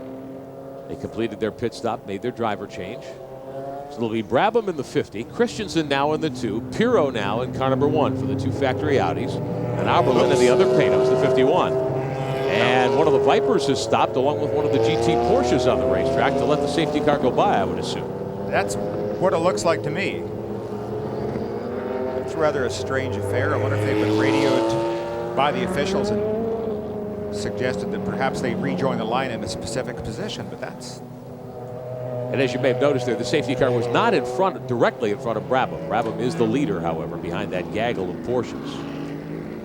They completed their pit stop, made their driver change. So it'll be Brabham in the 50, Christensen now in the 2, Pirro now in car number 1 for the 2 factory Audis, and Oberlin and the other Paynos, the 51. And one of the Vipers has stopped along with one of the GT Porsches on the racetrack to let the safety car go by, I would assume. That's what it looks like to me. It's rather a strange affair. I wonder if they've been radioed by the officials and suggested that perhaps they rejoin the line in a specific position, but that's... And as you may have noticed there, the safety car was not in front, directly in front of Brabham. Brabham is the leader, however, behind that gaggle of Porsches.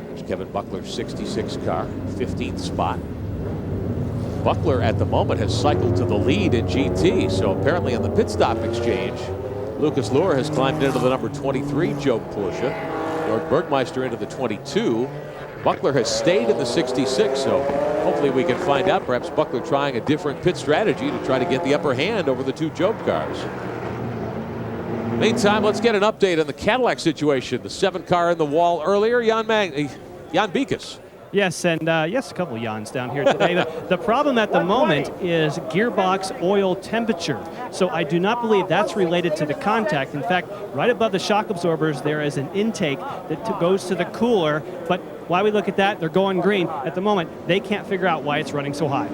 There's Kevin Buckler's 66 car, 15th spot. Buckler at the moment has cycled to the lead in GT, so apparently in the pit stop exchange, Lucas Luhr has climbed into the number 23 Joe Porsche. Georg Bergmeister into the 22. Buckler has stayed in the 66, so hopefully we can find out. Perhaps Buckler trying a different pit strategy to try to get the upper hand over the 2 Job cars. Meantime, let's get an update on the Cadillac situation. The 7 car in the wall earlier. Jan Jan Bikus. Yes, and yes, a couple of Jans down here today. The problem at the moment is gearbox oil temperature. So I do not believe that's related to the contact. In fact, right above the shock absorbers, there is an intake that goes to the cooler. But while we look at that, they're going green. At the moment, they can't figure out why it's running so high.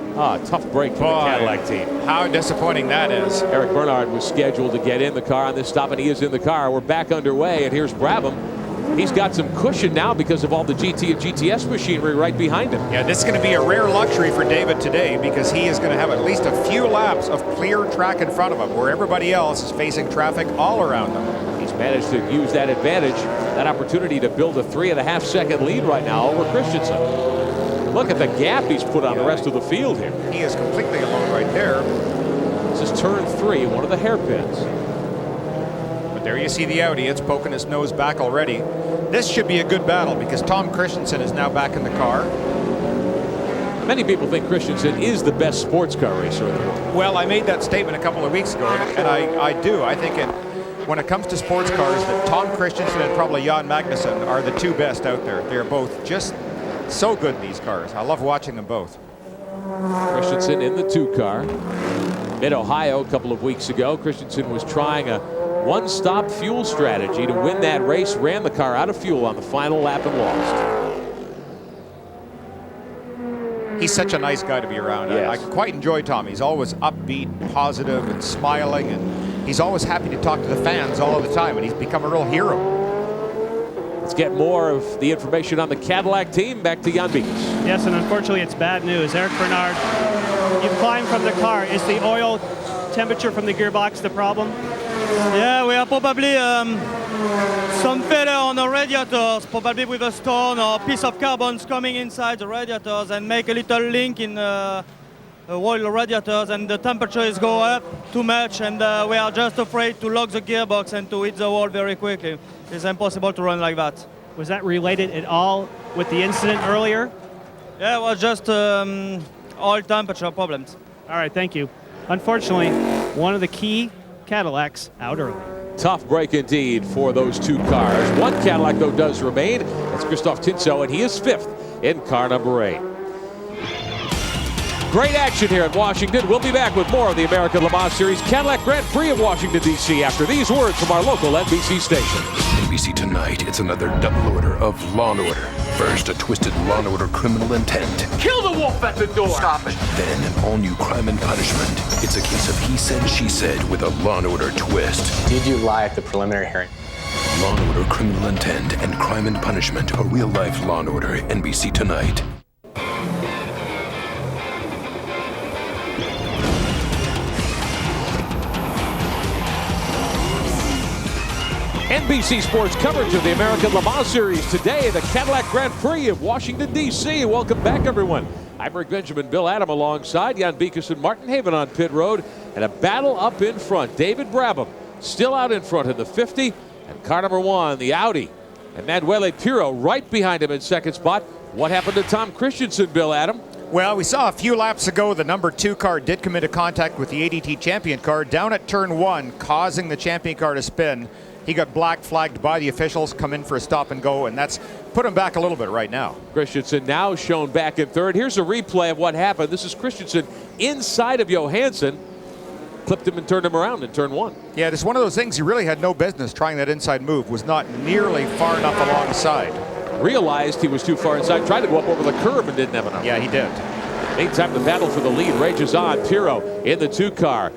Tough break for the Cadillac team. How disappointing that is. Eric Bernard was scheduled to get in the car on this stop, and he is in the car. We're back underway, and here's Brabham. He's got some cushion now because of all the GT and GTS machinery right behind him. Yeah, this is going to be a rare luxury for David today because he is going to have at least a few laps of clear track in front of him where everybody else is facing traffic all around them. He's managed to use that advantage, that opportunity to build a 3.5-second lead right now over Christensen. Look at the gap he's put on the rest of the field here. He is completely alone right there. This is turn 3, one of the hairpins. But there you see the Audi. It's poking its nose back already. This should be a good battle because Tom Christensen is now back in the car. Many people think Christensen is the best sports car racer in the world. Well, I made that statement a couple of weeks ago, and I do. I think when it comes to sports cars, that Tom Christensen and probably Jan Magnussen are the two best out there. They're both just so good in these cars. I love watching them both. Christensen in the 2 car. Mid-Ohio a couple of weeks ago, Christensen was trying a one-stop fuel strategy to win that race, ran the car out of fuel on the final lap and lost. He's such a nice guy to be around. Yes. I quite enjoy Tom. He's always upbeat, positive, and smiling, and he's always happy to talk to the fans all of the time, and he's become a real hero. Let's get more of the information on the Cadillac team. Back to Jan Bikus. Yes, and unfortunately it's bad news. Eric Bernard, you climbed from the car. Is the oil temperature from the gearbox the problem? Yeah, we have probably some failure on the radiators, probably with a stone or a piece of carbon coming inside the radiators and make a little link in the oil radiators, and the temperature is go up too much, and we are just afraid to lock the gearbox and to hit the wall very quickly. It's impossible to run like that. Was that related at all with the incident earlier? Yeah, it was just oil temperature problems. All right, thank you. Unfortunately, one of the key Cadillacs out early. Tough break indeed for those 2 cars. One Cadillac, though, does remain. That's Christophe Tinso, and he is 5th in car number 8. Great action here in Washington. We'll be back with more of the American Le Mans Series Cadillac Grand Prix of Washington, D.C. after these words from our local NBC station. NBC Tonight, it's another double order of Law & Order. First, a twisted Law & Order criminal intent. Kill the wolf at the door! Stop it. Then an all-new Crime and Punishment. It's a case of he said, she said with a Law & Order twist. Did you lie at the preliminary hearing? Law & Order Criminal Intent and Crime and Punishment, a real-life Law & Order, NBC Tonight. NBC Sports coverage of the American Le Mans Series today, the Cadillac Grand Prix of Washington, D.C. Welcome back, everyone. I'm Rick Benjamin, Bill Adam alongside Jan Bikus and Martin Haven on pit road, and a battle up in front. David Brabham still out in front in the 50, and car number 1, the Audi. Emanuele Pirro right behind him in second spot. What happened to Tom Christensen, Bill Adam? Well, we saw a few laps ago the number 2 car did come into contact with the ADT champion car down at turn 1, causing the champion car to spin. He got black flagged by the officials, come in for a stop and go, and that's put him back a little bit right now. Christensen now shown back in third. Here's a replay of what happened. This is Christensen inside of Johansson. Clipped him and turned him around in turn 1. Yeah, it's one of those things he really had no business trying. That inside move was not nearly far enough alongside. Realized he was too far inside, tried to go up over the curb and didn't have enough. Yeah, he did. Meantime, the battle for the lead rages on. Pirro in the 2 car.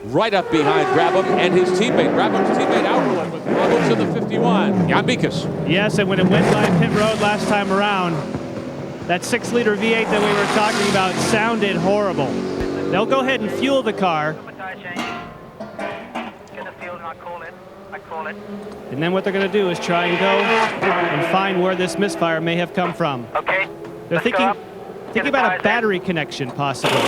Right up behind Brabham and his teammate. Brabham's teammate Auerland with Brabham's in the 51. Jan Bikus. Yes, and when it went by pit road last time around, that 6-liter V8 that we were talking about sounded horrible. They'll go ahead and fuel the car. And then what they're going to do is try and go and find where this misfire may have come from. Okay. They're thinking about a battery connection, possibly.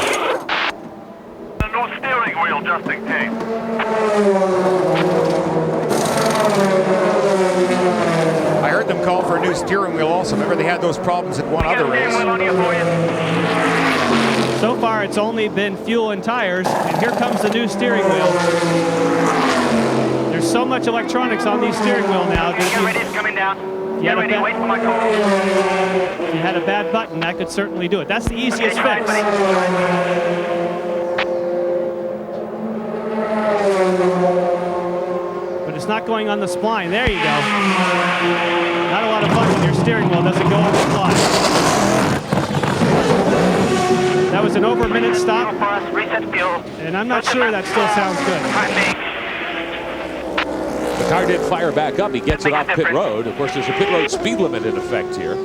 No steering wheel, just in case. I heard them call for a new steering wheel also. Remember they had those problems at one other race. So far it's only been fuel and tires, and here comes the new steering wheel. There's so much electronics on these steering wheel now. Get ready, it's coming down. Get ready, wait for my call. If you had a bad button, that could certainly do it. That's the easiest fix. But it's not going on the spline. There you go. Not a lot of fun when your steering wheel doesn't go on the spline. That was an over-minute stop. And I'm not sure that still sounds good. The car did fire back up. He gets it off pit road. Of course, there's a pit road speed limit in effect here.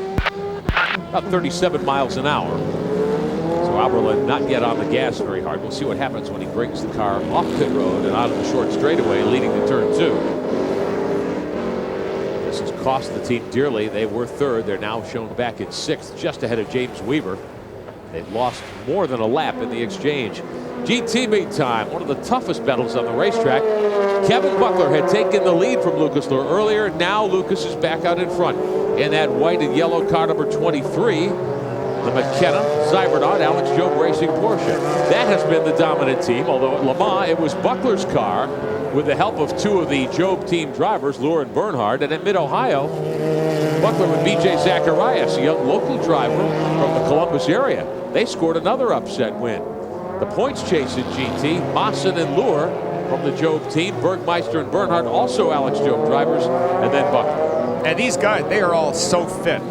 About 37 miles an hour. So Alberlin not yet on the gas very hard. We'll see what happens when he brings the car off pit road and out of the short straightaway leading to turn 2. This has cost the team dearly. They were third. They're now shown back in 6th, just ahead of James Weaver. They've lost more than a lap in the exchange. GT meantime, one of the toughest battles on the racetrack. Kevin Buckler had taken the lead from Lucas Luhr earlier. Now Lucas is back out in front in that white and yellow car number 23. The McKenna Zybernaut Alex Job Racing Porsche. That has been the dominant team, although at Le Mans it was Buckler's car with the help of 2 of the Job team drivers, Luhr and Bernhard. And at Mid-Ohio, Buckler with BJ Zacharias, a young local driver from the Columbus area. They scored another upset win. The points chase in GT, Maassen and Luhr from the Job team, Bergmeister and Bernhard, also Alex Job drivers, and then Buckler. And these guys, they are all so fit.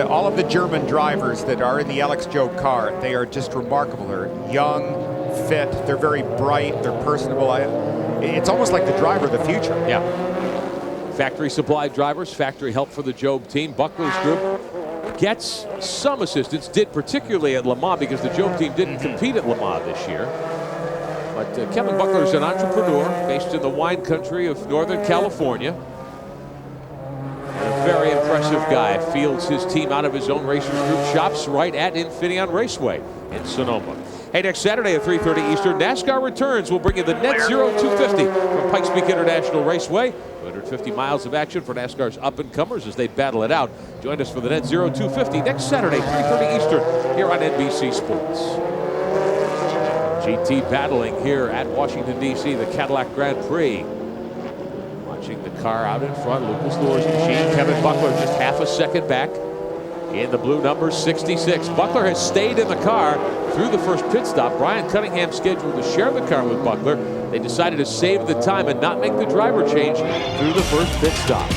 All of the German drivers that are in the Alex Job car, they are just remarkable. They're young, fit, they're very bright, they're personable. It's almost like the driver of the future. Yeah. Factory supplied drivers, factory help for the Job team. Buckler's group gets some assistance, did particularly at Le Mans because the Job team didn't compete at Le Mans this year. But Kevin Buckler is an entrepreneur based in the wine country of Northern California. And a very impressive guy. Fields his team out of his own racers group shops right at Infineon Raceway in Sonoma. Hey, next Saturday at 3:30 Eastern, NASCAR returns. We'll bring you the Net Zero 250 from Pikes Peak International Raceway. 250 miles of action for NASCAR's up-and-comers as they battle it out. Join us for the Net Zero 250 next Saturday, 3:30 Eastern, here on NBC Sports. GT battling here at Washington, D.C., the Cadillac Grand Prix. Watching the car out in front, Lucas Luhr's machine. Kevin Buckler just half a second back in the blue number 66. Buckler has stayed in the car through the first pit stop. Brian Cunningham scheduled to share the car with Buckler. They decided to save the time and not make the driver change through the first pit stop.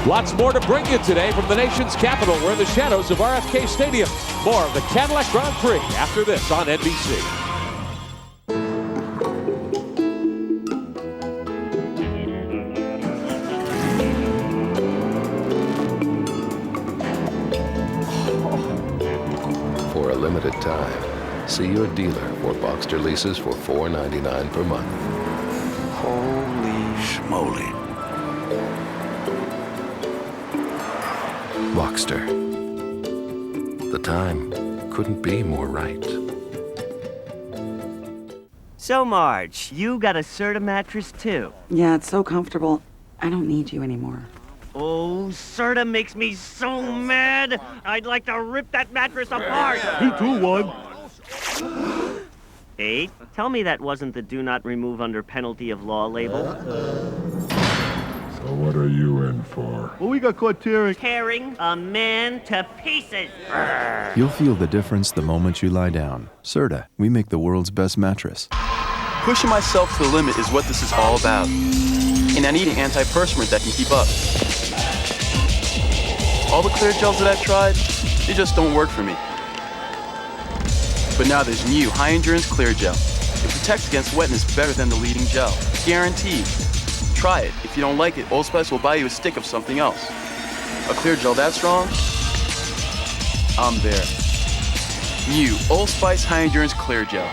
Lots more to bring you today from the nation's capital. We're in the shadows of RFK Stadium. More of the Cadillac Grand Prix after this on NBC. For a limited time, see your dealer for Boxster leases for $4.99 per month. Holy schmoly. Boxster. The time couldn't be more right. So, Marge, you got a Serta mattress too? Yeah, it's so comfortable. I don't need you anymore. Oh, Serta makes me so mad. I'd like to rip that mattress apart. Me too, one. Hey, tell me that wasn't the do not remove under penalty of law label. So what are you in for? Well, we got caught Tearing a man to pieces. You'll feel the difference the moment you lie down. Serta, we make the world's best mattress. Pushing myself to the limit is what this is all about. And I need an antiperspirant that can keep up. All the clear gels that I've tried, they just don't work for me. But now there's new high-endurance clear gel. It protects against wetness better than the leading gel. Guaranteed. Try it. If you don't like it, Old Spice will buy you a stick of something else. A clear gel that strong? I'm there. New Old Spice High Endurance Clear Gel.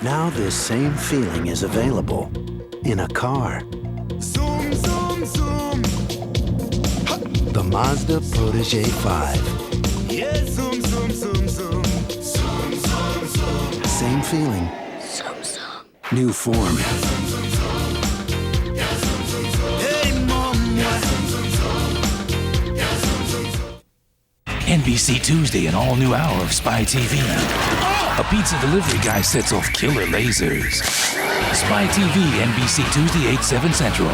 Now this same feeling is available in a car. Zoom, zoom, zoom. The Mazda Protege 5. Yeah, zoom, zoom, zoom, zoom. Zoom, zoom, zoom. Same feeling. Zoom, zoom. New form. Hey, mom. NBC Tuesday, an all-new hour of Spy TV. A pizza delivery guy sets off killer lasers. Spy TV, NBC Tuesday, 8, 7 Central.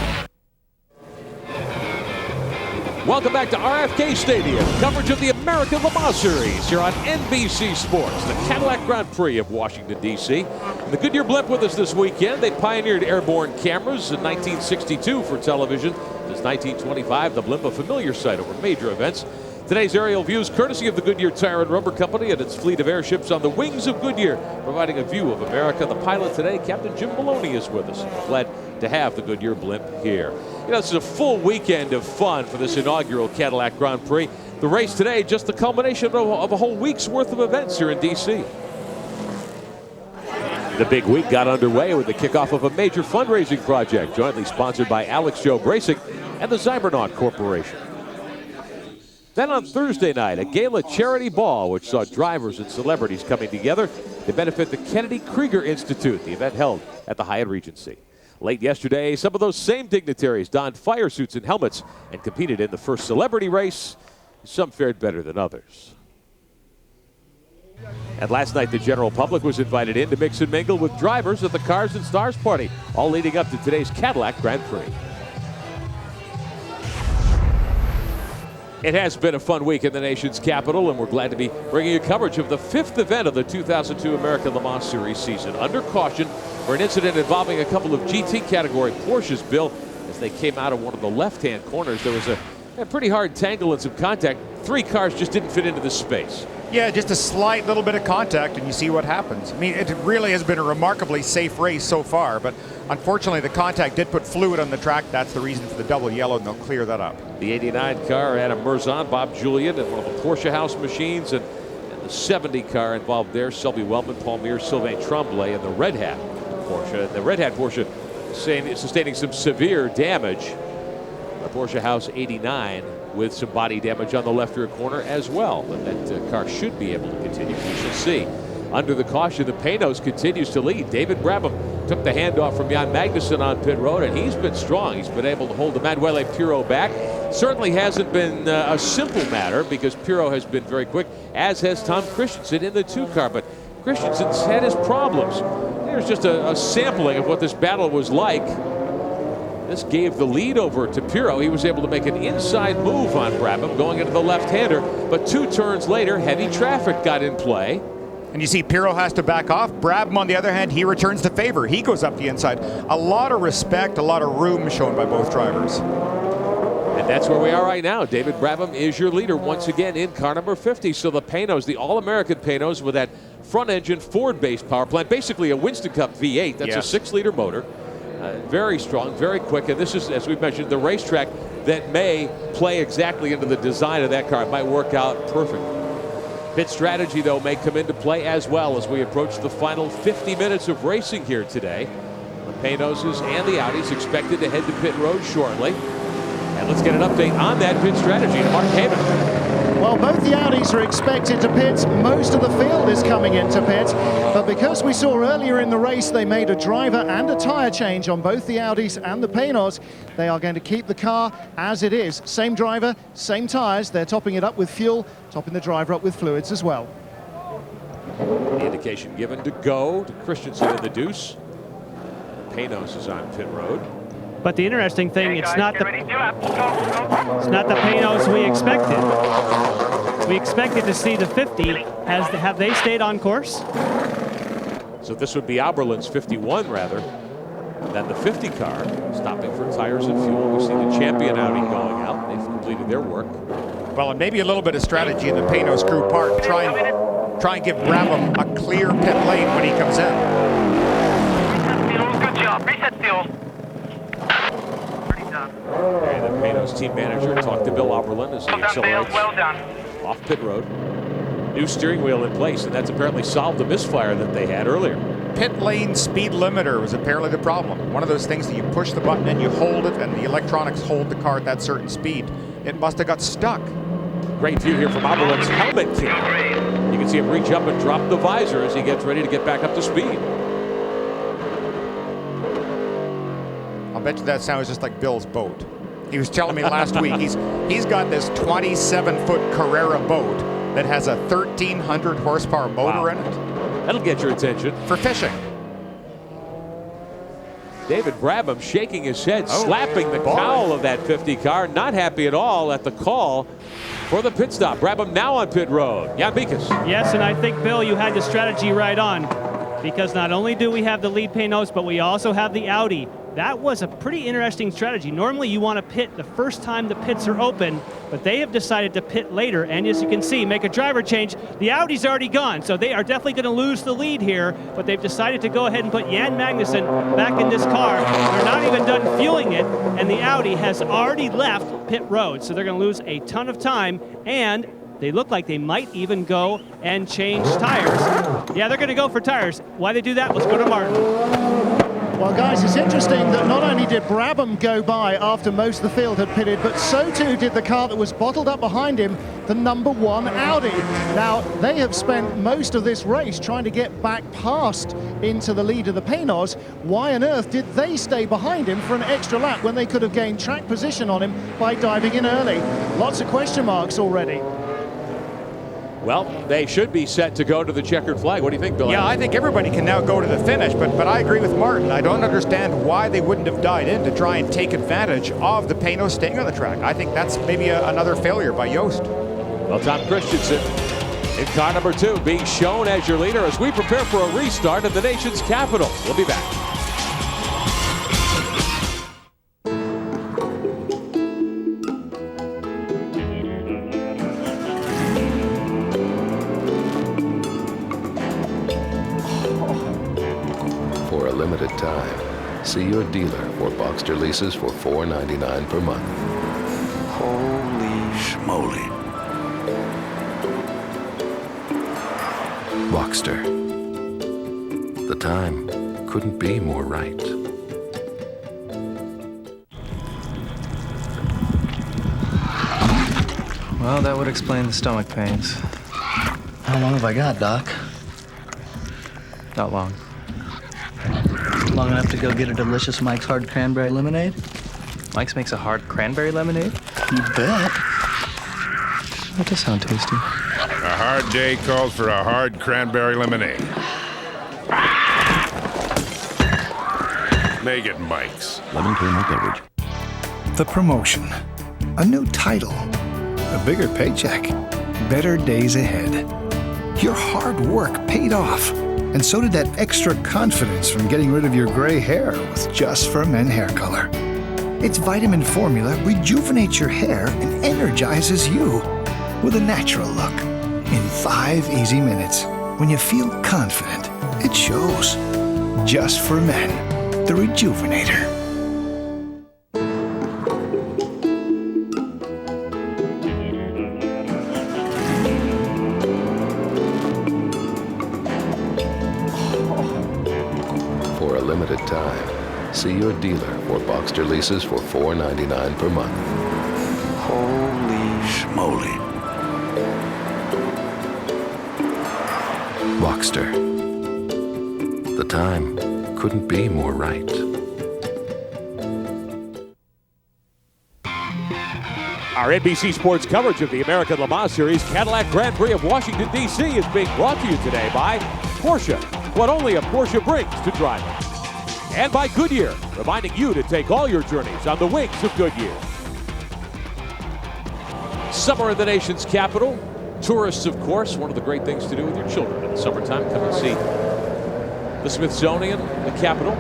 Welcome back to RFK Stadium. Coverage of the American Le Mans Series here on NBC Sports. The Cadillac Grand Prix of Washington, D.C. And the Goodyear Blimp with us this weekend. They pioneered airborne cameras in 1962 for television. Since 1925, the Blimp a familiar sight over major events. Today's aerial views courtesy of the Goodyear Tire and Rubber Company and its fleet of airships on the wings of Goodyear, providing a view of America. The pilot today, Captain Jim Maloney, is with us. Glad to have the Goodyear Blimp here. You know, this is a full weekend of fun for this inaugural Cadillac Grand Prix. The race today, just the culmination of a whole week's worth of events here in D.C. The big week got underway with the kickoff of a major fundraising project, jointly sponsored by Alex Joe Bracing and the Cybernaut Corporation. Then on Thursday night, a gala charity ball, which saw drivers and celebrities coming together to benefit the Kennedy Krieger Institute, the event held at the Hyatt Regency. Late yesterday, some of those same dignitaries donned fire suits and helmets and competed in the first celebrity race. Some fared better than others. And last night, the general public was invited in to mix and mingle with drivers at the Cars and Stars party, all leading up to today's Cadillac Grand Prix. It has been a fun week in the nation's capital, and we're glad to be bringing you coverage of the 5th event of the 2002 American Le Mans Series season. Under caution for an incident involving a couple of GT category Porsches, Bill, as they came out of one of the left-hand corners. There was a pretty hard tangle and some contact. 3 cars just didn't fit into the space. Yeah, just a slight little bit of contact and you see what happens. I mean, it really has been a remarkably safe race so far, but unfortunately the contact did put fluid on the track. That's the reason for the double yellow, and they'll clear that up. The 89 car had a Merzon, Bob Julian, and one of the Porsche house machines, and the 70 car involved there, Selby Wellman, Paul Mears, Sylvain Tremblay, and the Red Hat Porsche. And the Red Hat Porsche sustaining some severe damage. The Porsche house 89 with some body damage on the left rear corner as well. And that car should be able to continue. We shall see. Under the caution, the Panos continues to lead. David Brabham took the handoff from Jan Magnussen on pit road, and he's been strong. He's been able to hold Emanuele Pirro back. Certainly hasn't been a simple matter because Pirro has been very quick, as has Tom Christensen in the 2 car. But Christensen's had his problems. Here's just a sampling of what this battle was like. This gave the lead over to Pirro. He was able to make an inside move on Brabham going into the left-hander, but 2 turns later, heavy traffic got in play. And you see Pirro has to back off. Brabham, on the other hand, he returns the favor. He goes up the inside. A lot of respect, a lot of room shown by both drivers. And that's where we are right now. David Brabham is your leader once again in car number 50. So the Panos, the All-American Panos with that front-engine Ford-based power plant, basically a Winston Cup V8. That's a 6-liter motor. Very strong, very quick, and this is, as we've mentioned, the racetrack that may play exactly into the design of that car. It might work out perfect. Pit strategy, though, may come into play as well as we approach the final 50 minutes of racing here today. The Panoses and the Audis expected to head to pit road shortly. And let's get an update on that pit strategy to Mark Haven. Well, both the Audis are expected to pit. Most of the field is coming into pit. But because we saw earlier in the race they made a driver and a tyre change on both the Audis and the Panos, they are going to keep the car as it is. Same driver, same tyres. They're topping it up with fuel, topping the driver up with fluids as well. The indication given to go to Christensen in the deuce. Panos is on pit road. But the interesting thing, it's not the Panos we expected. We expected to see the 50. Have they stayed on course? So this would be Oberlin's 51 rather than the 50 car, stopping for tires and fuel. We see the champion Audi going out. They've completed their work. Well, and maybe a little bit of strategy in the Panos crew part. Try and give Brabham a clear pit lane when he comes in. Reset fuel, good job. Reset fuel. And the Panos team manager talked to Bill Oberlin as he accelerates off pit road. New steering wheel in place, and that's apparently solved the misfire that they had earlier. Pit lane speed limiter was apparently the problem. One of those things that you push the button and you hold it, and the electronics hold the car at that certain speed. It must have got stuck. Great view here from Oberlin's helmet cam. You can see him reach up and drop the visor as he gets ready to get back up to speed. I'll bet you that sounds just like Bill's boat. He was telling me last week he's got this 27-foot Carrera boat that has a 1,300 horsepower motor in it. That'll get your attention. For fishing. David Brabham shaking his head, slapping the cowl of that 50 car. Not happy at all at the call for the pit stop. Brabham now on pit road. Jan Bikas. Yes, and I think, Bill, you had the strategy right on. Because not only do we have the lead paint but we also have the Audi. That was a pretty interesting strategy. Normally you want to pit the first time the pits are open, but they have decided to pit later, and as you can see, make a driver change. The Audi's already gone, so they are definitely going to lose the lead here, but they've decided to go ahead and put Jan Magnussen back in this car. They're not even done fueling it, and the Audi has already left pit road, so they're going to lose a ton of time, and they look like they might even go and change tires. Yeah, they're going to go for tires. Why they do that? Let's go to Martin. Well, guys, it's interesting that not only did Brabham go by after most of the field had pitted, but so too did the car that was bottled up behind him, the #1 Audi. Now, they have spent most of this race trying to get back past into the lead of the Paynos. Why on earth did they stay behind him for an extra lap when they could have gained track position on him by diving in early? Lots of question marks already. Well, they should be set to go to the checkered flag. What do you think, Bill? Yeah, I think everybody can now go to the finish, but I agree with Martin. I don't understand why they wouldn't have died in to try and take advantage of the Paynos staying on the track. I think that's maybe another failure by Yost. Well, Tom Christensen in car number 2 being shown as your leader as we prepare for a restart in the nation's capital. We'll be back. Time. See your dealer for Boxster leases for $4.99 per month. Holy schmoly. Boxster. The time couldn't be more right. Well, that would explain the stomach pains. How long have I got, Doc? Not long. Long enough to go get a delicious Mike's Hard Cranberry Lemonade? Mike's makes a hard cranberry lemonade? You bet. That does sound tasty. A hard day calls for a hard cranberry lemonade. Make it Mike's. Lemon cream beverage. The promotion. A new title. A bigger paycheck. Better days ahead. Your hard work paid off. And so did that extra confidence from getting rid of your gray hair with Just for Men hair color. Its vitamin formula rejuvenates your hair and energizes you with a natural look in 5 easy minutes. When you feel confident, it shows. Just for Men, the Rejuvenator. Time. See your dealer for Boxster leases for $4.99 per month. Holy schmoly. Boxster. The time couldn't be more right. Our NBC Sports coverage of the American Le Mans Series Cadillac Grand Prix of Washington, D.C. is being brought to you today by Porsche, what only a Porsche brings to driving. And by Goodyear, reminding you to take all your journeys on the wings of Goodyear. Summer in the nation's capital. Tourists, of course, one of the great things to do with your children in the summertime. Come and see the Smithsonian, the Capitol,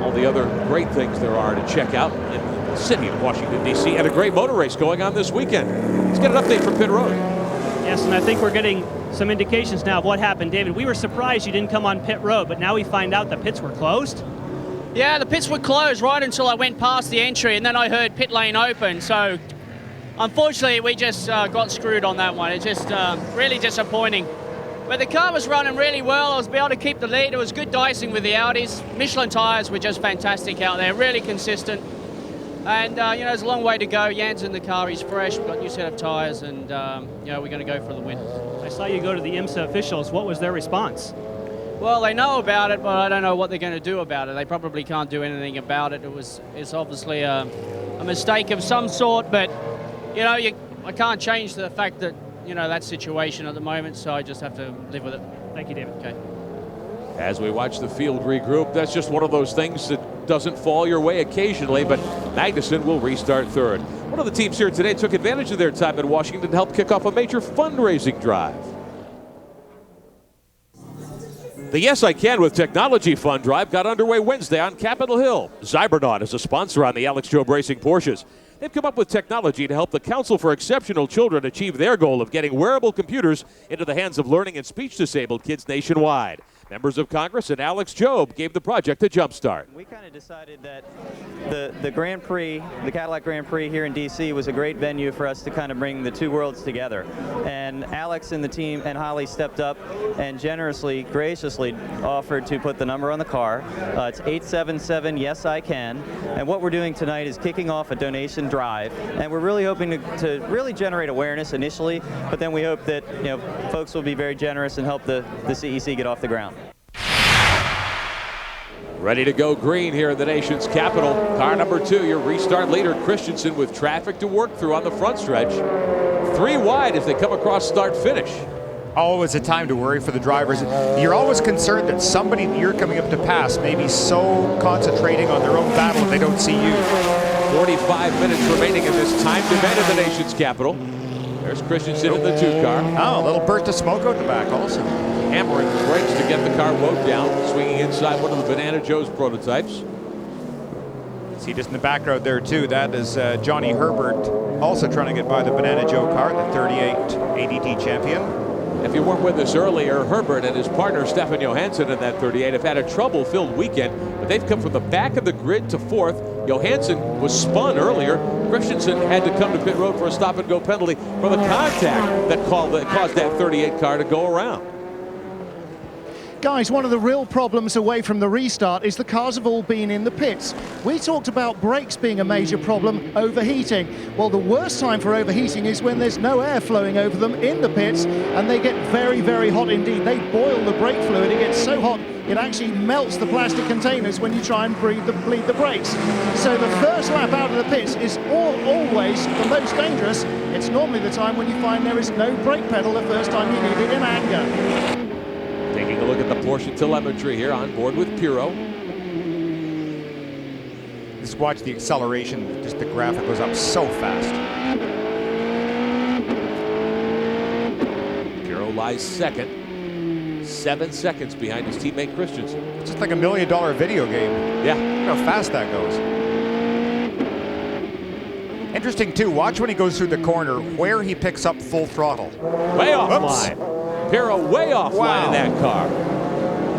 all the other great things there are to check out in the city of Washington, D.C., and a great motor race going on this weekend. Let's get an update from pit road. Yes, and I think we're getting some indications now of what happened. David, we were surprised you didn't come on pit road, but now we find out the pits were closed? Yeah, the pits were closed right until I went past the entry, and then I heard pit lane open. So, unfortunately, we just got screwed on that one. It's just really disappointing. But the car was running really well. I was able to keep the lead. It was good dicing with the Audis. Michelin tires were just fantastic out there, really consistent. And, you know, there's a long way to go. Jan's in the car, he's fresh, we've got a new set of tires, and, you know, we're going to go for the win. I saw you go to the IMSA officials. What was their response? Well, they know about it, but I don't know what they're going to do about it. They probably can't do anything about it. It's obviously a mistake of some sort, but, you know, I can't change the fact that, you know, that situation at the moment, so I just have to live with it. Thank you, David. Okay. As we watch the field regroup, that's just one of those things that doesn't fall your way occasionally, but Magnuson will restart third. One of the teams here today took advantage of their time in Washington to help kick off a major fundraising drive. The Yes I Can with Technology Fund Drive got underway Wednesday on Capitol Hill. Zybernaut is a sponsor on the Alex Job Racing Porsches. They've come up with technology to help the Council for Exceptional Children achieve their goal of getting wearable computers into the hands of learning and speech disabled kids nationwide. Members of Congress and Alex Job gave the project a jump start. We kind of decided that the Grand Prix, the Cadillac Grand Prix here in D.C. was a great venue for us to kind of bring the two worlds together. And Alex and the team and Holly stepped up and generously, graciously offered to put the number on the car. It's 877 Yes I Can. And what we're doing tonight is kicking off a donation drive. And we're really hoping to really generate awareness initially, but then we hope that, you know, folks will be very generous and help the CEC get off the ground. Ready to go green here in the nation's capital. Car number 2, your restart leader, Christensen, with traffic to work through on the front stretch. 3 wide as they come across start-finish. Always a time to worry for the drivers. You're always concerned that somebody you're coming up to pass may be so concentrating on their own battle that they don't see you. 45 minutes remaining in this timed event in the nation's capital. There's Christensen in the 2 car. Oh, a little burst of smoke out the back also. Hammering the brakes to get the car woke down, swinging inside one of the Banana Joe's prototypes. See just in the background there too, that is Johnny Herbert also trying to get by the Banana Joe car, the 38 ADT champion. If you weren't with us earlier, Herbert and his partner Stefan Johansson in that 38 have had a trouble-filled weekend, but they've come from the back of the grid to 4th. Johansson was spun earlier. Christensen had to come to pit road for a stop-and-go penalty for the contact that caused that 38 car to go around. Guys, one of the real problems away from the restart is the cars have all been in the pits. We talked about brakes being a major problem, overheating. Well, the worst time for overheating is when there's no air flowing over them in the pits, and they get very, very hot indeed. They boil the brake fluid. It gets so hot it actually melts the plastic containers when you try and bleed the brakes. So the first lap out of the pits is always the most dangerous. It's normally the time when you find there is no brake pedal the first time you need it in anger. Taking a look at the Porsche telemetry here on board with Pirro. Just watch the acceleration, just the graphic goes up so fast. Pirro lies second, 7 seconds behind his teammate Christensen. It's just like $1 million video game. Yeah. Look how fast that goes. Interesting too, watch when he goes through the corner where he picks up full throttle. Way off line. Pirro way off line in that car.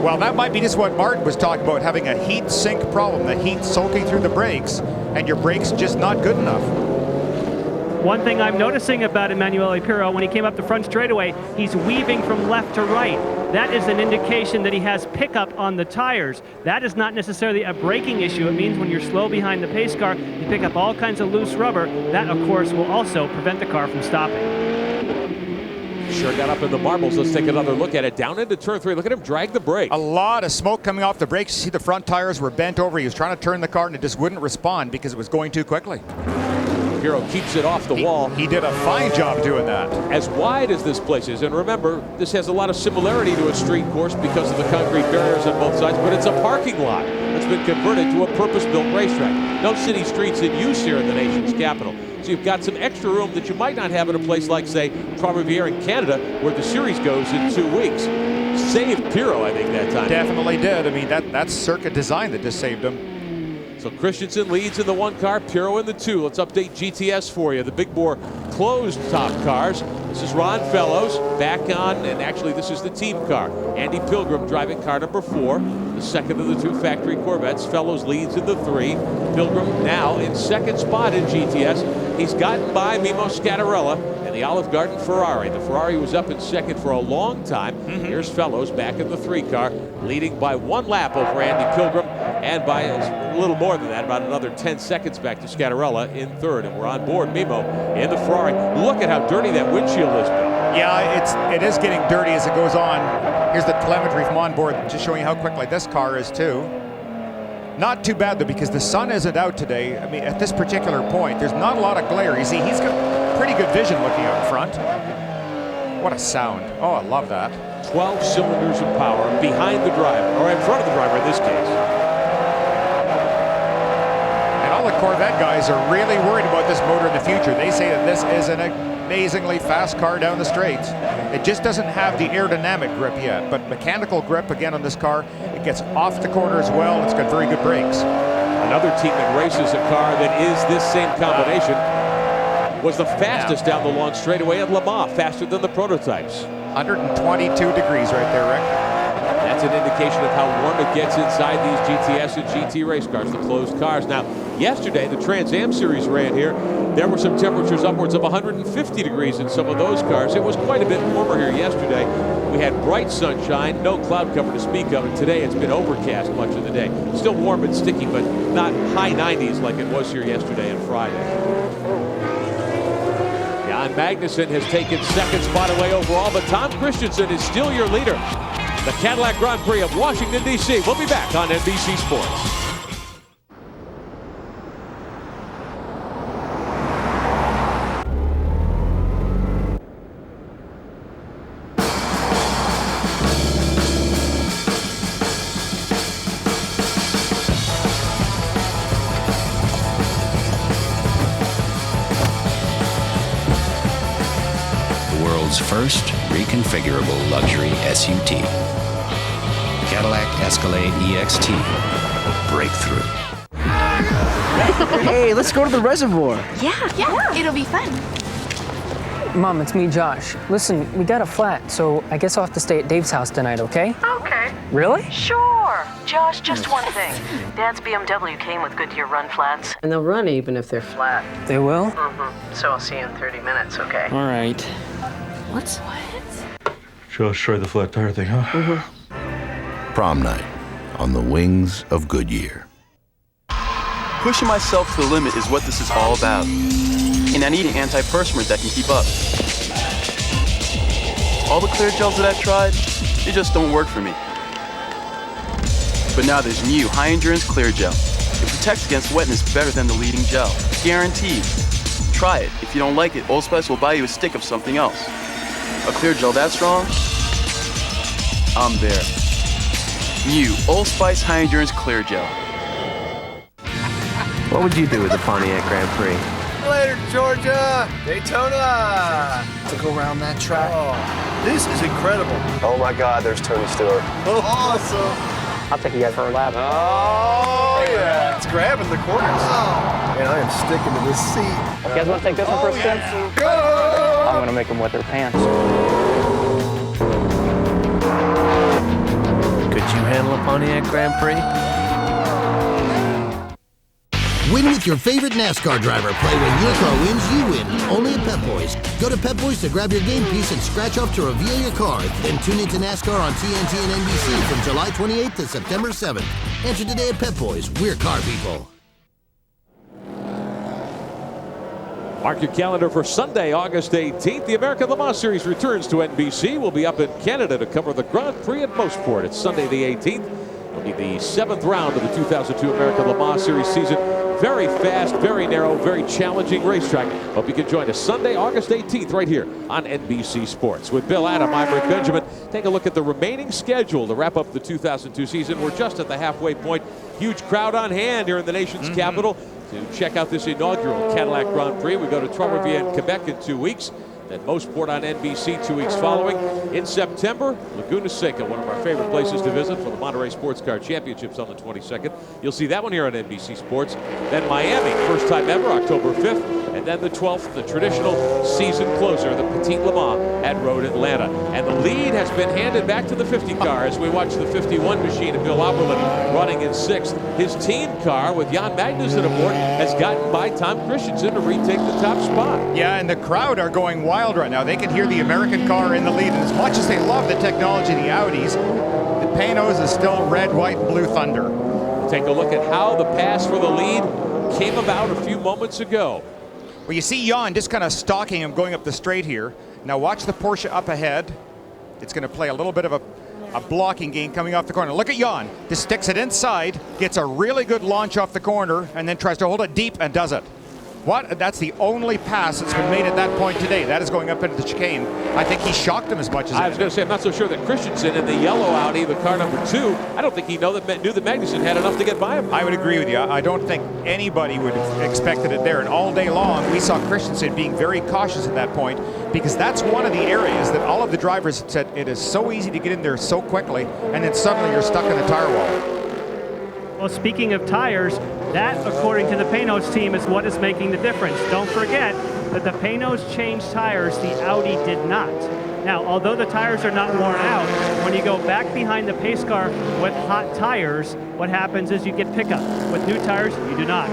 Well, that might be just what Martin was talking about, having a heat sink problem, the heat soaking through the brakes, and your brakes just not good enough. One thing I'm noticing about Emanuele Pirro, when he came up the front straightaway, he's weaving from left to right. That is an indication that he has pickup on the tires. That is not necessarily a braking issue. It means when you're slow behind the pace car, you pick up all kinds of loose rubber. That, of course, will also prevent the car from stopping. Sure got up in the marbles. Let's take another look at it. Down into turn 3. Look at him drag the brake. A lot of smoke coming off the brakes. You see the front tires were bent over. He was trying to turn the car and it just wouldn't respond because it was going too quickly. Pirro keeps it off the wall. He did a fine job doing that. As wide as this place is, and remember, this has a lot of similarity to a street course because of the concrete barriers on both sides, but it's a parking lot that's been converted to a purpose-built racetrack. No city streets in use here in the nation's capital. So you've got some extra room that you might not have in a place like, say, Trois-Rivières in Canada, where the series goes in 2 weeks. Saved Pirro, I think, that time. Definitely did. I mean, that's circuit design that just saved him. So Christensen leads in the 1 car, Pirro in the 2. Let's update GTS for you. The big bore closed top cars. This is Ron Fellows back on, and actually this is the team car. Andy Pilgrim driving car number 4, the second of the 2 factory Corvettes. Fellows leads in the 3. Pilgrim now in second spot in GTS. He's gotten by Mimo Scattarella and the Olive Garden Ferrari. The Ferrari was up in second for a long time. Here's Fellows back in the 3 car, leading by 1 lap over Andy Pilgrim, and by a little more than that, about another 10 seconds back to Scattarella in 3rd. And we're on board Mimo in the Ferrari. Look at how dirty that windshield is, Bill. Yeah, it is getting dirty as it goes on. Here's the telemetry from on board, just showing you how quickly this car is too. Not too bad though, because the sun isn't out today. I mean, at this particular point, there's not a lot of glare. You see, he's got pretty good vision looking out in front. What a sound. Oh, I love that. 12 cylinders of power behind the driver, or in front of the driver in this case. And all the Corvette guys are really worried about this motor in the future. They say that this is an amazingly fast car down the straights. It just doesn't have the aerodynamic grip yet, but mechanical grip again on this car. It gets off the corner as well. It's got very good brakes. Another team that races a car that is this same combination was the fastest down the long straightaway at Le Mans, faster than the prototypes. 122 degrees right there, Rick. That's an indication of how warm it gets inside these GTS and GT race cars, the closed cars. Now, yesterday, the Trans Am Series ran here. There were some temperatures upwards of 150 degrees in some of those cars. It was quite a bit warmer here yesterday. We had bright sunshine, no cloud cover to speak of, and today it's been overcast much of the day. Still warm and sticky, but not high 90s like it was here yesterday and Friday. Jan Magnussen has taken second spot away overall, but Tom Christensen is still your leader. The Cadillac Grand Prix of Washington, D.C. We'll be back on NBC Sports. First reconfigurable luxury SUT. Cadillac Escalade EXT. Breakthrough. Hey, let's go to the reservoir. Yeah, it'll be fun. Mom, it's me, Josh. Listen, we got a flat, so I guess I'll have to stay at Dave's house tonight, okay? Okay. Really? Sure. Josh, just one thing. Dad's BMW came with Goodyear run flats. And they'll run even if they're flat. They will? Mm-hmm. So I'll see you in 30 minutes, okay? All right. What? Just try the flat tire thing, huh? Mm-hmm. Prom night on the wings of Goodyear. Pushing myself to the limit is what this is all about. And I need an antiperspirant that can keep up. All the clear gels that I've tried, they just don't work for me. But now there's new high-endurance clear gel. It protects against wetness better than the leading gel. Guaranteed. Try it. If you don't like it, Old Spice will buy you a stick of something else. A clear gel that strong? I'm there. New Old Spice High Endurance Clear Gel. What would you do with the Pontiac Grand Prix? Later, Georgia! Daytona! To go around that track. Oh, this is incredible. Oh my God, there's Tony Stewart. Oh, awesome! I'll take you guys for a lap. Oh, yeah! It's grabbing the corners. Oh. And I am sticking to this seat. You guys want to take this one for a spin? Go! I'm going to make them wet their pants. Could you handle a Pontiac Grand Prix? Win with your favorite NASCAR driver. Play when your car wins, you win. Only at Pep Boys. Go to Pep Boys to grab your game piece and scratch off to reveal your car. Then tune into NASCAR on TNT and NBC from July 28th to September 7th. Enter today at Pep Boys. We're car people. Mark your calendar for Sunday, August 18th. The American Le Mans Series returns to NBC. We'll be up in Canada to cover the Grand Prix at Mosport. It's Sunday the 18th. It'll be the 7th round of the 2002 American Le Mans Series season. Very fast, very narrow, very challenging racetrack. Hope you can join us Sunday, August 18th, right here on NBC Sports. With Bill Adam, I'm Rick Benjamin. Take a look at the remaining schedule to wrap up the 2002 season. We're just at the halfway point. Huge crowd on hand here in the nation's capital to check out this inaugural Cadillac Grand Prix. We go to Trois-Rivières, Quebec in 2 weeks. Then Mosport on NBC 2 weeks following. In September, Laguna Seca, one of our favorite places to visit for the Monterey Sports Car Championships on the 22nd. You'll see that one here on NBC Sports. Then Miami, first time ever, October 5th. And then the 12th, the traditional season closer, the Petit Le Mans at Road Atlanta. And the lead has been handed back to the 50 car as we watch the 51 machine of Bill Opperman running in 6th. His team car with Jan Magnussen aboard has gotten by Tom Christensen to retake the top spot. Yeah, and the crowd are going wild right now. They can hear the American car in the lead. And as much as they love the technology, the Audis, the Panos is still red, white, and blue thunder. We'll take a look at how the pass for the lead came about a few moments ago. Well, you see Jan just kind of stalking him going up the straight here. Now watch the Porsche up ahead. It's going to play a little bit of a blocking game coming off the corner. Look at Jan. Just sticks it inside, gets a really good launch off the corner, and then tries to hold it deep and does it. What? That's the only pass that's been made at that point today. That is going up into the chicane. I think he shocked him as much as I was going to say, I'm not so sure that Christensen in the yellow Audi, the car number 2, I don't think he knew that Magnussen had enough to get by him. I would agree with you. I don't think anybody would have expected it there. And all day long, we saw Christensen being very cautious at that point, because that's one of the areas that all of the drivers said it is so easy to get in there so quickly, and then suddenly you're stuck in the tire wall. Well, speaking of tires, that, according to the Panos team, is what is making the difference. Don't forget that the Panos changed tires, the Audi did not. Now, although the tires are not worn out, when you go back behind the pace car with hot tires, what happens is you get pickup. With new tires, you do not.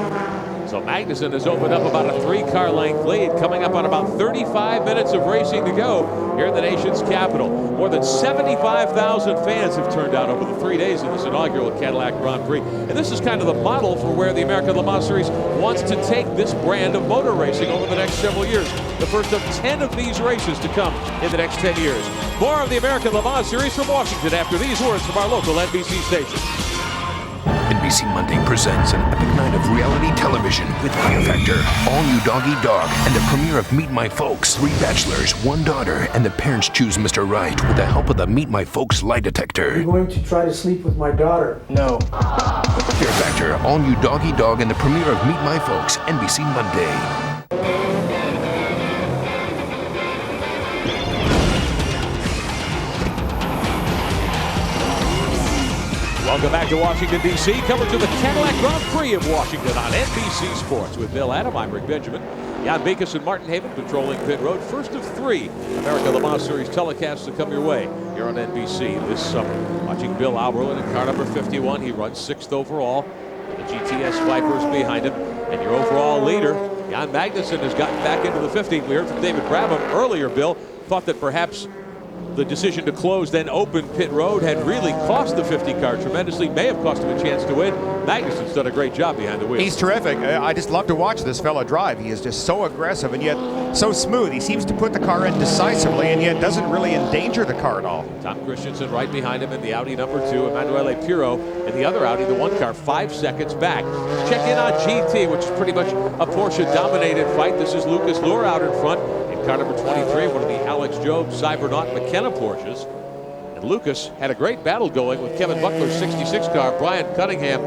So Magnussen has opened up about a 3-car length lead, coming up on about 35 minutes of racing to go here in the nation's capital. More than 75,000 fans have turned out over the 3 days of this inaugural Cadillac Grand Prix. And this is kind of the model for where the American Le Mans Series wants to take this brand of motor racing over the next several years. The first of 10 of these races to come in the next 10 years. More of the American Le Mans Series from Washington after these words from our local NBC station. NBC Monday presents an epic night of reality television with Fear Factor, All You Dog Eat Dog, and the premiere of Meet My Folks. 3 bachelors, 1 daughter, and the parents choose Mr. Right with the help of the Meet My Folks lie detector. You're going to try to sleep with my daughter? No. Fear Factor, All You Dog Eat Dog, and the premiere of Meet My Folks, NBC Monday. Welcome back to Washington, D.C. Coverage of the Cadillac Grand Prix of Washington on NBC Sports with Bill Adam. I'm Rick Benjamin. Jan Beekes and Martin Haven patrolling pit road. First of 3 American Le Mans Series telecasts to come your way here on NBC this summer. Watching Bill Alberlin in car number 51. He runs 6th overall. The GTS Vipers behind him. And your overall leader, Jan Magnussen, has gotten back into the 50. We heard from David Brabham earlier, Bill. Thought that perhaps the decision to close, then open pit road had really cost the 50 car tremendously, may have cost him a chance to win. Magnussen's done a great job behind the wheel. He's terrific. I just love to watch this fella drive. He is just so aggressive and yet so smooth. He seems to put the car in decisively and yet doesn't really endanger the car at all. Tom Christensen right behind him in the Audi number 2. Emanuele Pirro in the other Audi, the 1 car, 5 seconds back. Check in on GT, which is pretty much a Porsche-dominated fight. This is Lucas Luhr out in front. Car number 23, one of the Alex Job Cybernaut McKenna Porsches. And Lucas had a great battle going with Kevin Buckler's 66 car. Brian Cunningham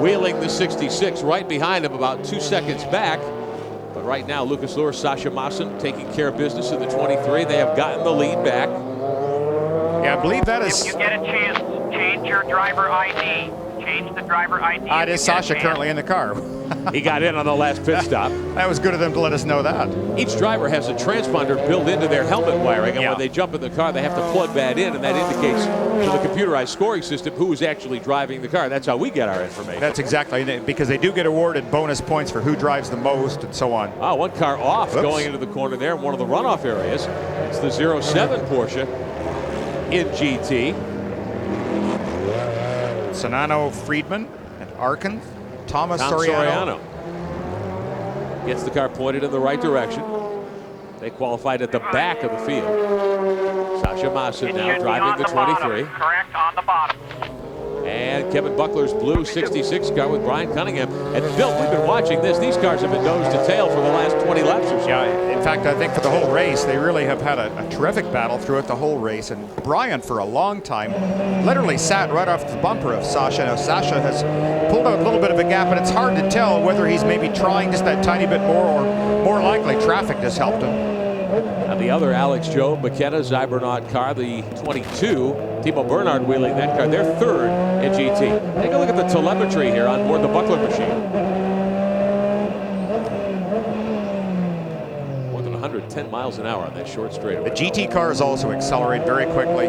wheeling the 66 right behind him, about 2 seconds back. But right now, Lucas Luhr, Sasha Maassen taking care of business in the 23. They have gotten the lead back. Yeah, I believe that is... If you get a chance, change your driver ID. Change the driver ID. It is Sasha currently in the car. He got in on the last pit stop. That was good of them to let us know that. Each driver has a transponder built into their helmet wiring, and when they jump in the car, they have to plug that in, and that indicates to the computerized scoring system who is actually driving the car. That's how we get our information. That's exactly, because they do get awarded bonus points for who drives the most and so on. Oh, 1 car off going into the corner there in one of the runoff areas. It's the 07 Porsche in GT. Sonano Friedman and Arkin. Tom Soriano gets the car pointed in the right direction. They qualified at the back of the field. Sasha Maassen now driving the 23. Correct, on the bottom. And Kevin Buckler's blue 66 car with Brian Cunningham. And Bill, we've been watching this. These cars have been nose to tail for the last 20 laps or so. Yeah, in fact, I think for the whole race, they really have had a terrific battle throughout the whole race. And Brian, for a long time, literally sat right off the bumper of Sasha. Now, Sasha has pulled out a little bit of a gap, and it's hard to tell whether he's maybe trying just that tiny bit more, or more likely traffic has helped him. And the other Alex Job McKenna Cybernaut car, the 22, Timo Bernhard wheeling that car. They're 3rd in GT. Take a look at the telemetry here on board the Buckler machine. More than 110 miles an hour on that short straightaway. The GT cars also accelerate very quickly.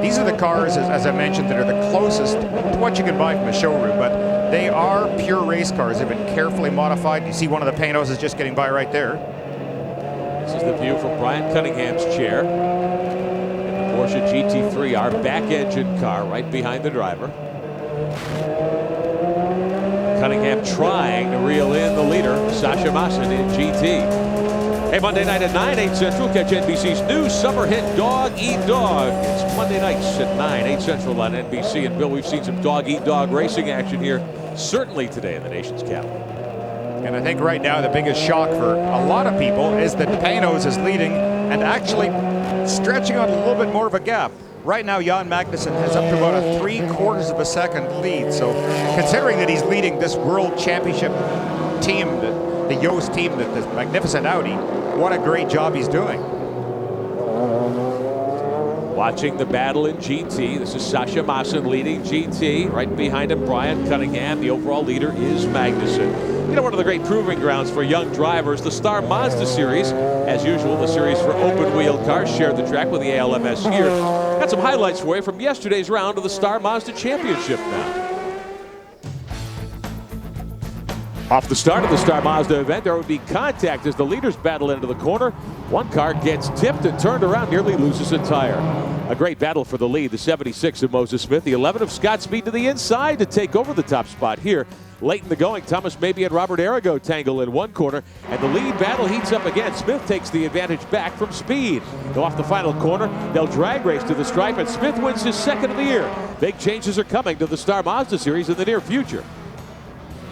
These are the cars, as I mentioned, that are the closest to what you can buy from a showroom, but they are pure race cars. They've been carefully modified. You see one of the Panos is just getting by right there. This is the view from Brian Cunningham's chair. And the Porsche GT3, our back engine car right behind the driver. Cunningham trying to reel in the leader, Sasha Maassen in GT. Hey, Monday night at 9, 8 Central, catch NBC's new summer hit, Dog Eat Dog. It's Monday nights at 9, 8 Central on NBC. And Bill, we've seen some Dog Eat Dog racing action here, certainly today in the nation's capital. And I think right now the biggest shock for a lot of people is that Panos is leading and actually stretching on a little bit more of a gap. Right now, Jan Magnussen has up to about a 3/4 of a second lead. So considering that he's leading this World Championship team, the Yost team, this magnificent Audi, what a great job he's doing. Watching the battle in GT, this is Sasha Maassen leading GT. Right behind him, Brian Cunningham. The overall leader is Magnussen. You know, one of the great proving grounds for young drivers, the Star Mazda Series. As usual, the series for open-wheel cars shared the track with the ALMS here. Got some highlights for you from yesterday's round of the Star Mazda Championship now. Off the start of the Star Mazda event, there would be contact as the leaders battle into the corner. One car gets tipped and turned around, nearly loses a tire. A great battle for the lead, the 76 of Moses Smith, the 11 of Scott Speed to the inside to take over the top spot here. Late in the going, Thomas Maybe and Robert Arago tangle in one corner, and the lead battle heats up again. Smith takes the advantage back from Speed. Go off the final corner, they'll drag race to the stripe, and Smith wins his second of the year. Big changes are coming to the Star Mazda Series in the near future.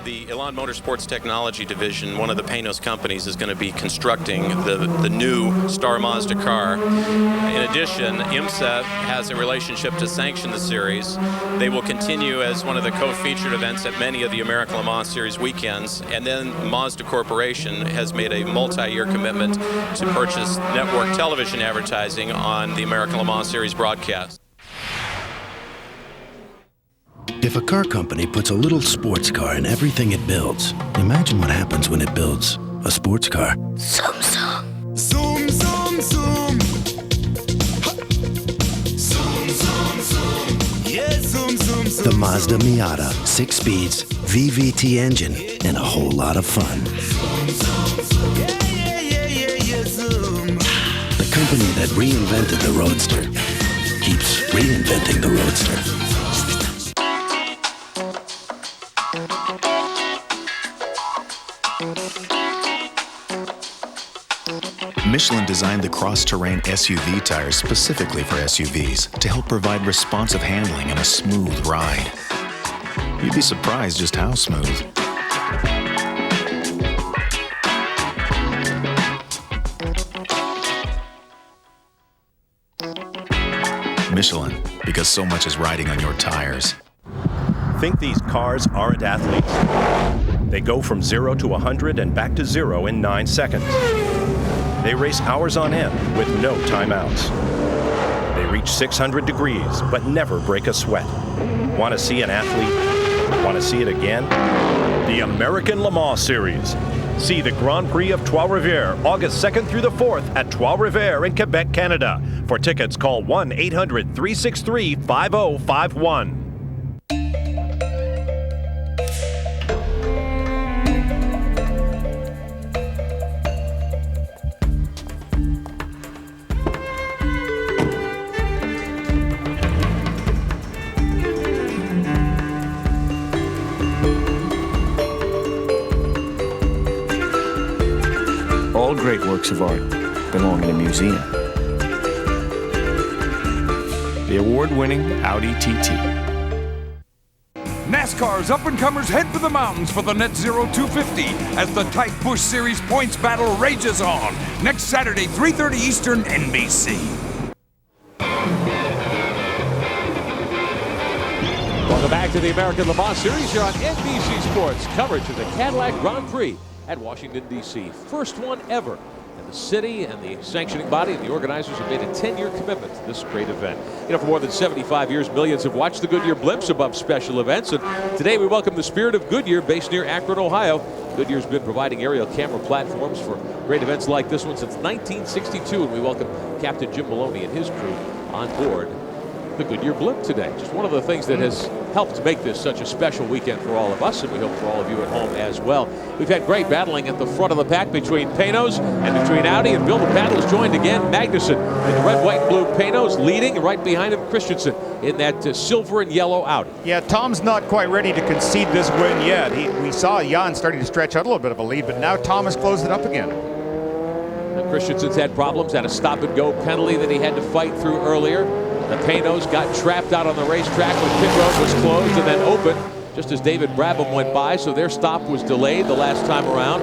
The Elan Motorsports Technology Division, one of the Panos companies, is going to be constructing the new Star Mazda car. In addition, IMSA has a relationship to sanction the series. They will continue as one of the co-featured events at many of the American Le Mans Series weekends. And then Mazda Corporation has made a multi-year commitment to purchase network television advertising on the American Le Mans Series broadcast. If a car company puts a little sports car in everything it builds, imagine what happens when it builds a sports car. Zoom, zoom. Zoom, zoom, zoom. Zoom, zoom, zoom. Yeah, zoom, zoom, zoom. The Mazda Miata, 6 speeds, VVT engine, and a whole lot of fun. Zoom, zoom, zoom. Yeah, zoom. The company that reinvented the Roadster keeps reinventing the Roadster. Michelin designed the cross-terrain SUV tires specifically for SUVs to help provide responsive handling and a smooth ride. You'd be surprised just how smooth. Michelin, because so much is riding on your tires. Think these cars aren't athletes. They go from 0 to 100 and back to 0 in 9 seconds. They race hours on end with no timeouts. They reach 600 degrees but never break a sweat. Want to see an athlete? Want to see it again? The American Le Mans Series. See the Grand Prix of Trois-Rivières August 2nd through the 4th at Trois-Rivières in Quebec, Canada. For tickets, call 1-800-363-5051. All great works of art belong in a museum. The award-winning Audi TT. NASCAR's up-and-comers head for the mountains for the Net Zero 250 as the Type Push Series points battle rages on. Next Saturday, 3:30 Eastern, NBC. Welcome back to the American Le Mans Series here on NBC Sports. Coverage of the Cadillac Grand Prix at Washington, D.C. First one ever. And the city and the sanctioning body and the organizers have made a 10-year commitment to this great event. You know, for more than 75 years, millions have watched the Goodyear blimps above special events. And today we welcome the Spirit of Goodyear, based near Akron, Ohio. Goodyear's been providing aerial camera platforms for great events like this one since 1962. And we welcome Captain Jim Maloney and his crew on board the Goodyear blimp today. Just one of the things that has helped make this such a special weekend for all of us, and we hope for all of you at home as well. We've had great battling at the front of the pack between Panos and between Audi, and Bill, the battle is joined again. Magnussen in the red, white, and blue Panos leading, and right behind him Christensen in that silver and yellow Audi. Yeah, Tom's not quite ready to concede this win yet. We saw Jan starting to stretch out a little bit of a lead, but now Tom has closed it up again. Now, Christensen's had problems, had a stop-and-go penalty that he had to fight through earlier. The Panos got trapped out on the racetrack when pit road was closed and then open. just as David Brabham went by, so their stop was delayed the last time around.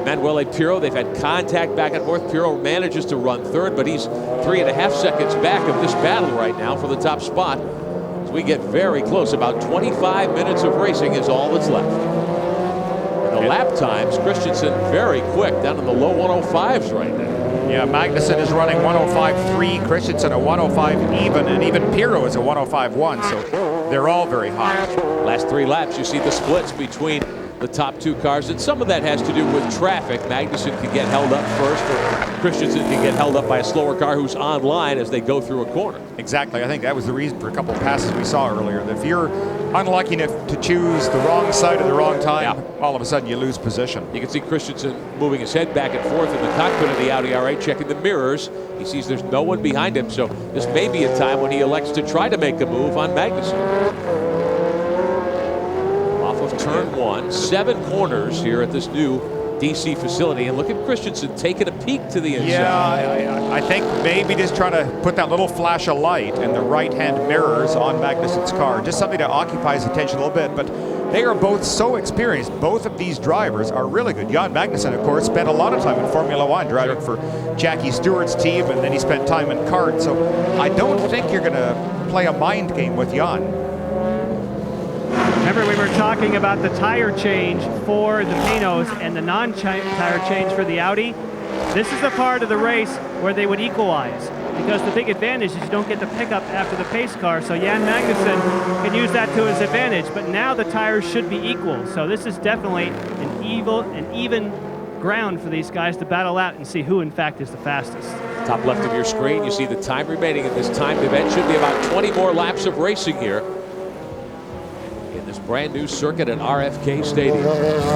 Emanuele Pirro, they've had contact back and forth. Pirro manages to run third, but he's 3.5 seconds back of this battle right now for the top spot. As we get very close, about 25 minutes of racing is all that's left. And the lap times, Christensen very quick, down in the low 105s right now. Yeah, Magnussen is running 105.3, Christensen a 105 even, and even Pirro is a 105.1, so they're all very hot. Last 3 laps, you see the splits between the top 2 cars, and some of that has to do with traffic. Magnussen can get held up first, or Christensen can get held up by a slower car who's on line as they go through a corner. Exactly. I think that was the reason for a couple of passes we saw earlier, that if you're unlucky enough to choose the wrong side at the wrong time, all of a sudden you lose position. You can see Christensen moving his head back and forth in the cockpit of the Audi R8, checking the mirrors. He sees there's no one behind him, so this may be a time when he elects to try to make a move on Magnussen. Off of turn 1, 7 corners here at this new DC facility, and look at Christensen taking a peek to the inside. Yeah, I think maybe just trying to put that little flash of light in the right-hand mirrors on Magnussen's car, just something to occupy his attention a little bit, but they are both so experienced. Both of these drivers are really good. Jan Magnussen, of course, spent a lot of time in Formula One driving for Jackie Stewart's team, and then he spent time in kart, so I don't think you're going to play a mind game with Jan. Remember, we were talking about the tire change for the Panos and the non-tire change for the Audi. This is the part of the race where they would equalize, because the big advantage is you don't get the pickup after the pace car, so Jan Magnussen can use that to his advantage, but now the tires should be equal, so this is definitely an even ground for these guys to battle out and see who in fact is the fastest. Top left of your screen, you see the time remaining in this timed event. Should be about 20 more laps of racing here in this brand new circuit at RFK Stadium.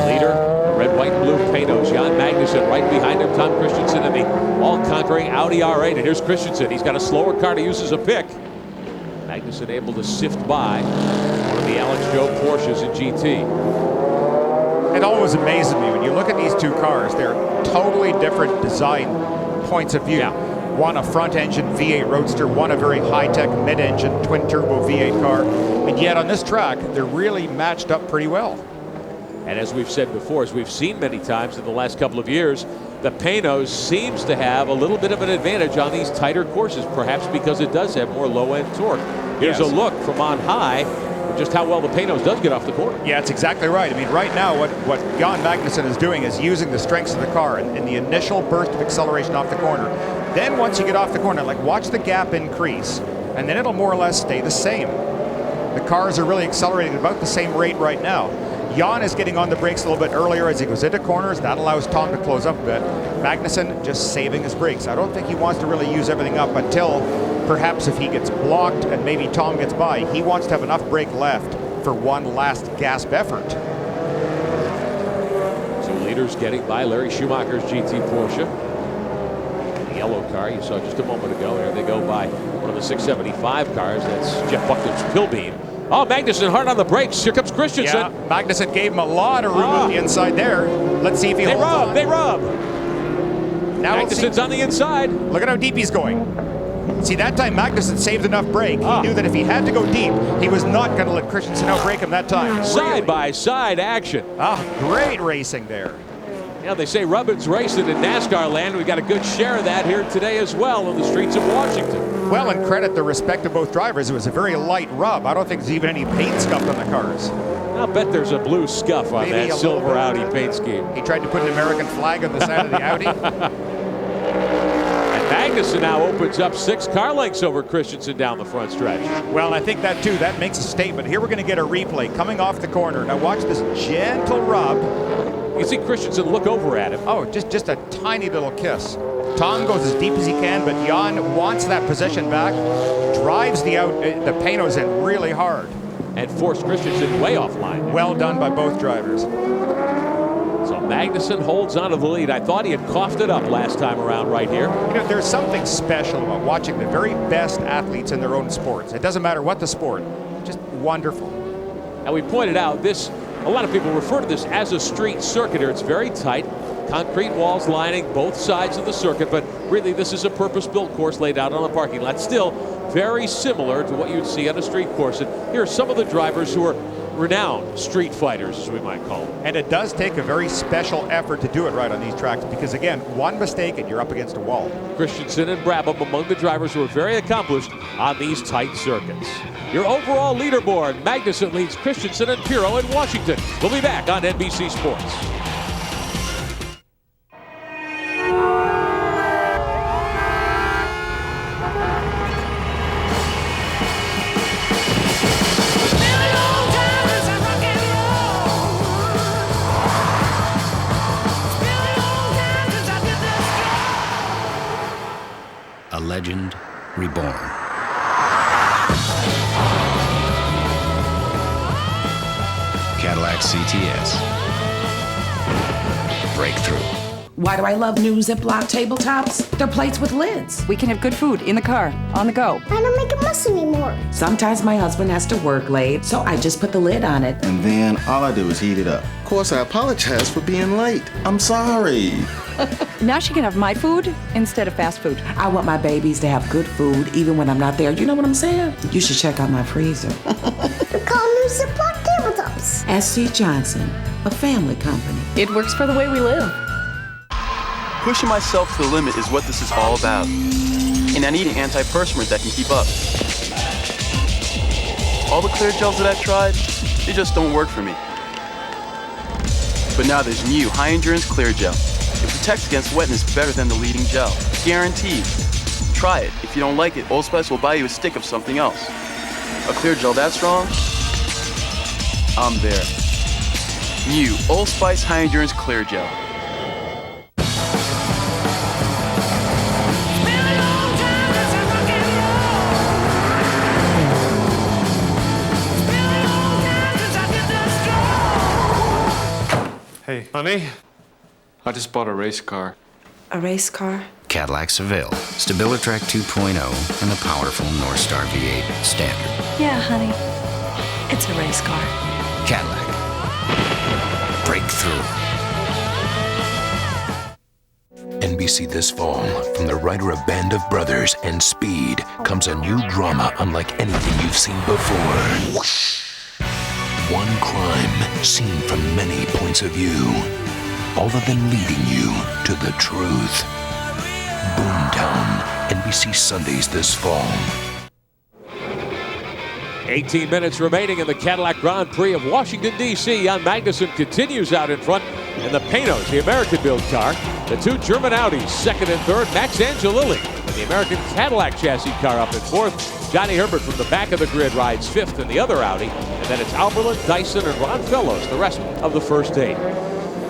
Leader, red, white, and blue Panos, Jan Magnussen right behind him, Tom Christensen in the all-conquering Audi R8. And here's Christensen. He's got a slower car to use as a pick. Magnussen able to sift by one of the Alex Joe Porsches in GT. It always amazes me when you look at these two cars. They're totally different design points of view. One a front-engine V8 Roadster, one a very high-tech mid-engine twin-turbo V8 car. And yet on this track, they're really matched up pretty well. And as we've said before, as we've seen many times in the last couple of years, the Panos seems to have a little bit of an advantage on these tighter courses, perhaps because it does have more low-end torque. Here's a look from on high at just how well the Panos does get off the corner. Yeah, it's exactly right. I mean, right now, what Jan Magnussen is doing is using the strengths of the car in the initial burst of acceleration off the corner. Then once you get off the corner, like watch the gap increase, and then it'll more or less stay the same. The cars are really accelerating at about the same rate right now. Jan is getting on the brakes a little bit earlier as he goes into corners. That allows Tom to close up a bit. Magnussen just saving his brakes. I don't think he wants to really use everything up until perhaps if he gets blocked and maybe Tom gets by. He wants to have enough brake left for one last gasp effort. So leaders getting by Larry Schumacher's GT Porsche. The yellow car you saw just a moment ago. There they go by one of the 675 cars. That's Jeff Buckham's Pilbeam. Oh, Magnussen hard on the brakes. Here comes Christensen. Yeah, Magnussen gave him a lot of room on the inside there. Let's see if he holds on. They rub. Now Magnussen's on the inside. Look at how deep he's going. See, that time Magnussen saved enough brake. He knew that if he had to go deep, he was not going to let Christensen outbrake him that time. Side-by-side action. Great racing there. Yeah, they say rubbin's racing in NASCAR land. We got a good share of that here today as well on the streets of Washington. Well, and credit the respect of both drivers. It was a very light rub. I don't think there's even any paint scuffed on the cars. I'll bet there's a blue scuff on that silver Audi paint scheme. He tried to put an American flag on the side of the Audi. And Magnussen now opens up 6 car lengths over Christensen down the front stretch. Well, I think that too, that makes a statement. Here we're going to get a replay coming off the corner. Now watch this gentle rub. You can see Christensen look over at him. Oh, just a tiny little kiss. Tom goes as deep as he can, but Jan wants that position back, drives the Panos in really hard. And forced Christensen way offline. Well done by both drivers. So Magnussen holds on to the lead. I thought he had coughed it up last time around right here. You know, there's something special about watching the very best athletes in their own sports. It doesn't matter what the sport, just wonderful. And we pointed out this, a lot of people refer to this as a street circuit here. It's very tight. Concrete walls lining both sides of the circuit, but really this is a purpose-built course laid out on a parking lot. Still very similar to what you'd see on a street course. And here are some of the drivers who are renowned street fighters, as we might call them. And it does take a very special effort to do it right on these tracks because, again, one mistake and you're up against a wall. Christensen and Brabham among the drivers who are very accomplished on these tight circuits. Your overall leaderboard, Magnussen leads Christensen and Pirro in Washington. We'll be back on NBC Sports. A legend reborn. Cadillac CTS. Breakthrough. Why do I love new Ziploc tabletops? They're plates with lids. We can have good food in the car, on the go. I don't make a mess anymore. Sometimes my husband has to work late, so I just put the lid on it. And then all I do is heat it up. Of course, I apologize for being late. I'm sorry. Now she can have my food instead of fast food. I want my babies to have good food even when I'm not there. You know what I'm saying? You should check out my freezer. They're called new Ziploc tabletops. SC Johnson, a family company. It works for the way we live. Pushing myself to the limit is what this is all about. And I need an antiperspirant that can keep up. All the clear gels that I've tried, they just don't work for me. But now there's new high-endurance clear gel. It protects against wetness better than the leading gel. Guaranteed. Try it. If you don't like it, Old Spice will buy you a stick of something else. A clear gel that strong? I'm there. New Old Spice High Endurance Clear Gel. Hey, honey, I just bought a race car. A race car? Cadillac Seville, StabiliTrak 2.0, and the powerful Northstar V8 standard. Yeah, honey. It's a race car. Cadillac. Breakthrough. NBC this fall, from the writer of Band of Brothers and Speed, comes a new drama unlike anything you've seen before. One crime seen from many points of view, all of them leading you to the truth. Boomtown, NBC Sundays this fall. 18 minutes remaining in the Cadillac Grand Prix of Washington, D.C. Jan Magnussen continues out in front in the Panos, the American-built car. The two German Audis, second and third. Max Angelilli, and the American Cadillac chassis car up in fourth. Johnny Herbert from the back of the grid rides fifth in the other Audi. And then it's Alberlin, Dyson, and Ron Fellows, the rest of the first eight.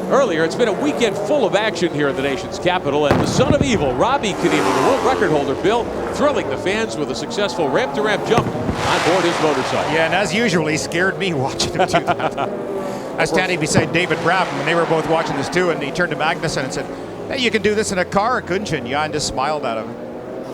Earlier, it's been a weekend full of action here in the nation's capital, and the son of evil, Robbie Knievel, the world record holder, Bill, thrilling the fans with a successful ramp-to-ramp jump on board his motorcycle. Yeah, and as usual, he scared me watching him do that. I was standing beside David Brabham, and they were both watching this too, and he turned to Magnussen and said, "Hey, you can do this in a car, couldn't you?" And Jan just smiled at him.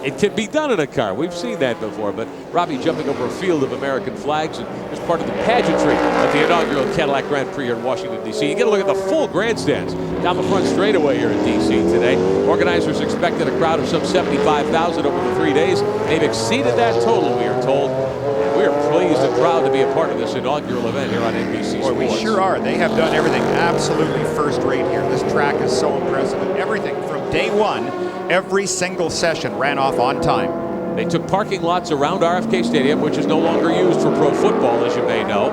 It can be done in a car. We've seen that before, but Robbie jumping over a field of American flags and as part of the pageantry at the inaugural Cadillac Grand Prix here in Washington, D.C. You get a look at the full grandstands down the front straightaway here in D.C. today. Organizers expected a crowd of some 75,000 over the 3 days. They've exceeded that total, we are told. And we are pleased and proud to be a part of this inaugural event here on NBC Sports. Boy, we sure are. They have done everything absolutely first rate here. This track is so impressive. And everything from day one, every single session ran off on time. They took parking lots around RFK Stadium, which is no longer used for pro football, as you may know.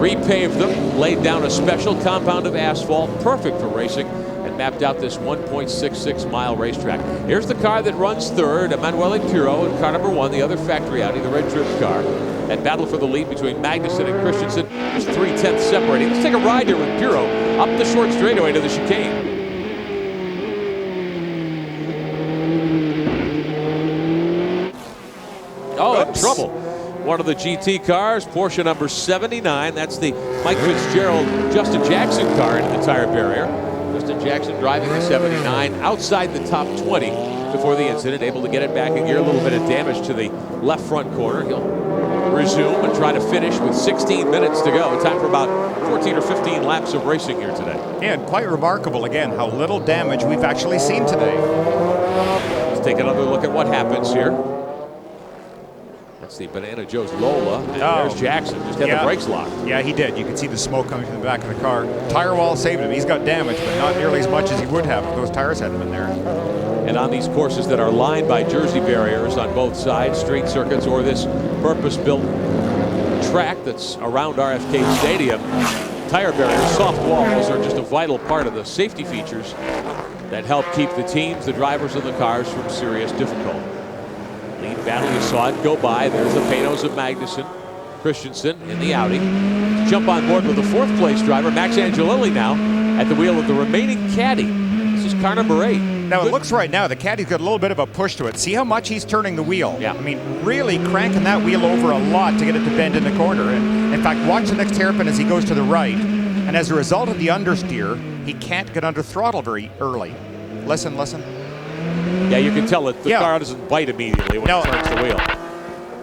Repaved them, laid down a special compound of asphalt, perfect for racing, and mapped out this 1.66-mile racetrack. Here's the car that runs third, Emanuele Pirro, and car number one, the other factory Audi, the red trim car. That battle for the lead between Magnussen and Christensen, just 3/10 separating. Let's take a ride here with Pirro up the short straightaway to the chicane. Oh, in trouble. One of the GT cars, Porsche number 79. That's the Mike Fitzgerald, Justin Jackson car into the tire barrier. Justin Jackson driving the 79 outside the top 20 before the incident, able to get it back in gear. A little bit of damage to the left front corner. He'll resume and try to finish with 16 minutes to go. Time for about 14 or 15 laps of racing here today. And quite remarkable, again, how little damage we've actually seen today. Let's take another look at what happens here. That's the Banana Joe's Lola. And there's Jackson. Just had the brakes locked. Yeah, he did. You could see the smoke coming from the back of the car. Tire wall saved him. He's got damage, but not nearly as much as he would have if those tires hadn't been there. And on these courses that are lined by jersey barriers on both sides, street circuits, or this purpose-built track that's around RFK Stadium, tire barriers, soft walls are just a vital part of the safety features that help keep the teams, the drivers, and the cars from serious difficulty. Lead battle, you saw it go by. There's the Panos of Magnussen, Christensen in the Audi. Jump on board with the fourth place driver, Max Angelilli, now at the wheel of the remaining Caddy. This is car number 8. Now it looks right now the Caddy's got a little bit of a push to it. See how much he's turning the wheel. Yeah. I mean, really cranking that wheel over a lot to get it to bend in the corner. And in fact, watch the next hairpin as he goes to the right. And as a result of the understeer, he can't get under throttle very early. Listen. Yeah, you can tell that the car doesn't bite immediately when it turns the wheel.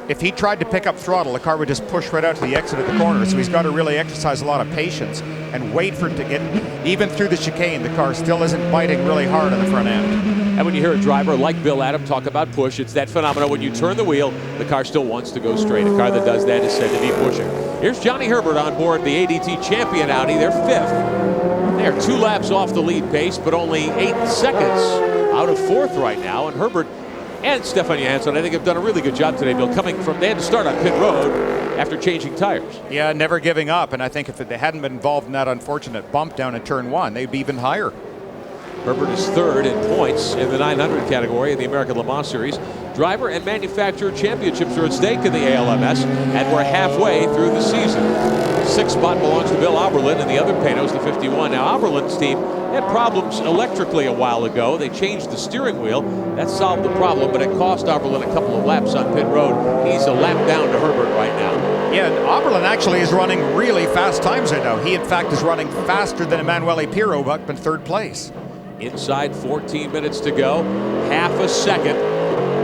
If he tried to pick up throttle, the car would just push right out to the exit of the corner. So he's got to really exercise a lot of patience and wait for it to get, even through the chicane, the car still isn't biting really hard on the front end. And when you hear a driver like Bill Adam talk about push, it's that phenomenon when you turn the wheel, the car still wants to go straight. A car that does that is said to be pushing. Here's Johnny Herbert on board the ADT champion Audi. They're 5th. They're 2 laps off the lead pace, but only 8 seconds out of 4th right now. And Herbert and Stefan Johansson, I think, have done a really good job today, Bill, they had to start on pit road after changing tires. Yeah, never giving up. And I think if they hadn't been involved in that unfortunate bump down in turn 1, they'd be even higher. Herbert is 3rd in points in the 900 category in the American Le Mans Series. Driver and manufacturer championships are at stake in the ALMS, and we're halfway through the season. 6th spot belongs to Bill Auberlen and the other Panos, the 51. Now, Auberlen's team had problems electrically a while ago. They changed the steering wheel. That solved the problem, but it cost Auberlen a couple of laps on pit road. He's a lap down to Herbert right now. Yeah, and Auberlen actually is running really fast times right now. He, in fact, is running faster than Emanuele Pirro up in 3rd place. Inside 14 minutes to go. Half a second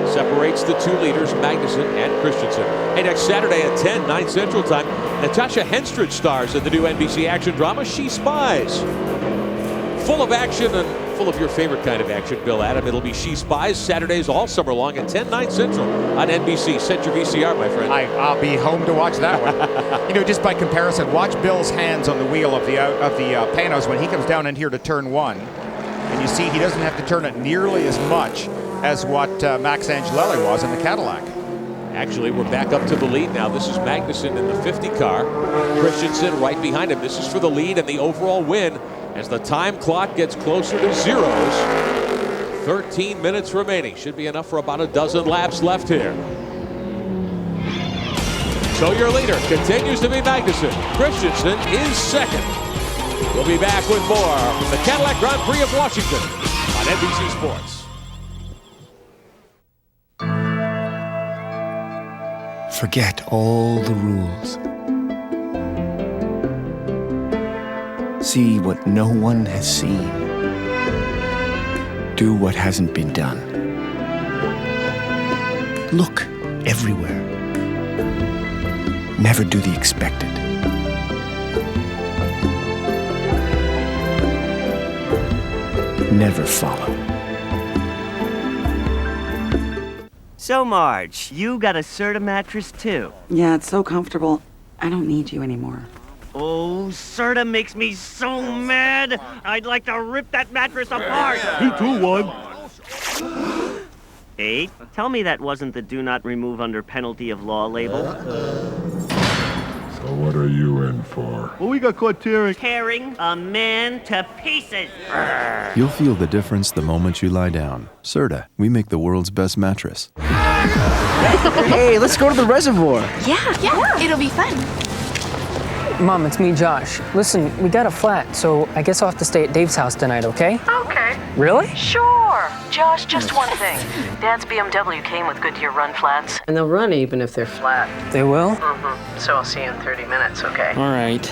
separates the 2 leaders, Magnussen and Christensen. Hey, next Saturday at 10, 9 Central Time, Natasha Henstridge stars in the new NBC action drama, She Spies. Full of action and full of your favorite kind of action, Bill Adam. It'll be She Spies Saturdays all summer long at 10, 9 Central on NBC. Set your VCR, my friend. I'll be home to watch that one. You know, just by comparison, watch Bill's hands on the wheel of the Panos when he comes down in here to turn 1. And you see he doesn't have to turn it nearly as much as what Max Angelilli was in the Cadillac. Actually, we're back up to the lead now. This is Magnussen in the 50 car. Christensen right behind him. This is for the lead and the overall win as the time clock gets closer to zeros. 13 minutes remaining. Should be enough for about a dozen laps left here. So your leader continues to be Magnussen. Christensen is 2nd. We'll be back with more from the Cadillac Grand Prix of Washington on NBC Sports. Forget all the rules. See what no one has seen. Do what hasn't been done. Look everywhere. Never do the expected. Never follow. So, Marge, you got a Serta mattress too? Yeah, it's so comfortable. I don't need you anymore. Oh, Serta makes me so mad. I'd like to rip that mattress apart. Me too, one. Hey, tell me that wasn't the do not remove under penalty of law label. So what are you in for? Well, we got caught tearing a man to pieces. You'll feel the difference the moment you lie down. Serta, we make the world's best mattress. Hey, let's go to the reservoir. Yeah, it'll be fun. Mom, it's me, Josh. Listen, we got a flat, so I guess I'll have to stay at Dave's house tonight, okay? Okay. Really? Sure. Josh, just one thing. Dad's BMW came with Goodyear run flats. And they'll run even if they're flat. They will? Mm-hmm. So I'll see you in 30 minutes, okay? All right.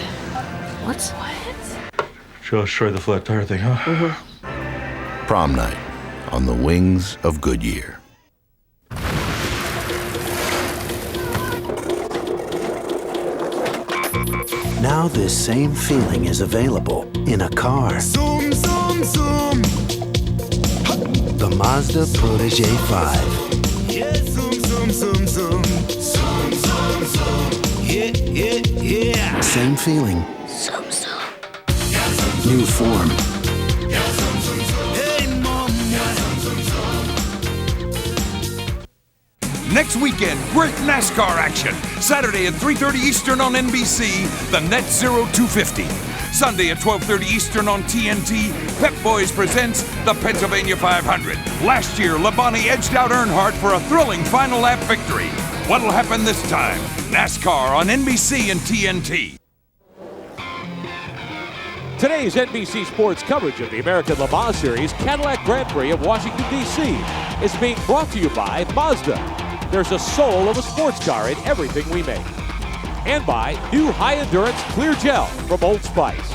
What? Josh, try the flat tire thing, huh? Mm-hmm. Prom night on the wings of Goodyear. Now this same feeling is available in a car. Zoom, zoom, zoom. The Mazda Protege 5. Yeah, zoom, zoom, zoom, zoom. same feeling. New form. Next weekend, great NASCAR action. Saturday at 3:30 Eastern on NBC, the Net Zero 250. Sunday at 12:30 Eastern on TNT, Pep Boys presents the Pennsylvania 500. Last year, Labonte edged out Earnhardt for a thrilling final lap victory. What'll happen this time? NASCAR on NBC and TNT. Today's NBC Sports coverage of the American Le Mans Series Cadillac Grand Prix of Washington, D.C. is being brought to you by Mazda. There's a soul of a sports car in everything we make. And by new high-endurance clear gel from Old Spice.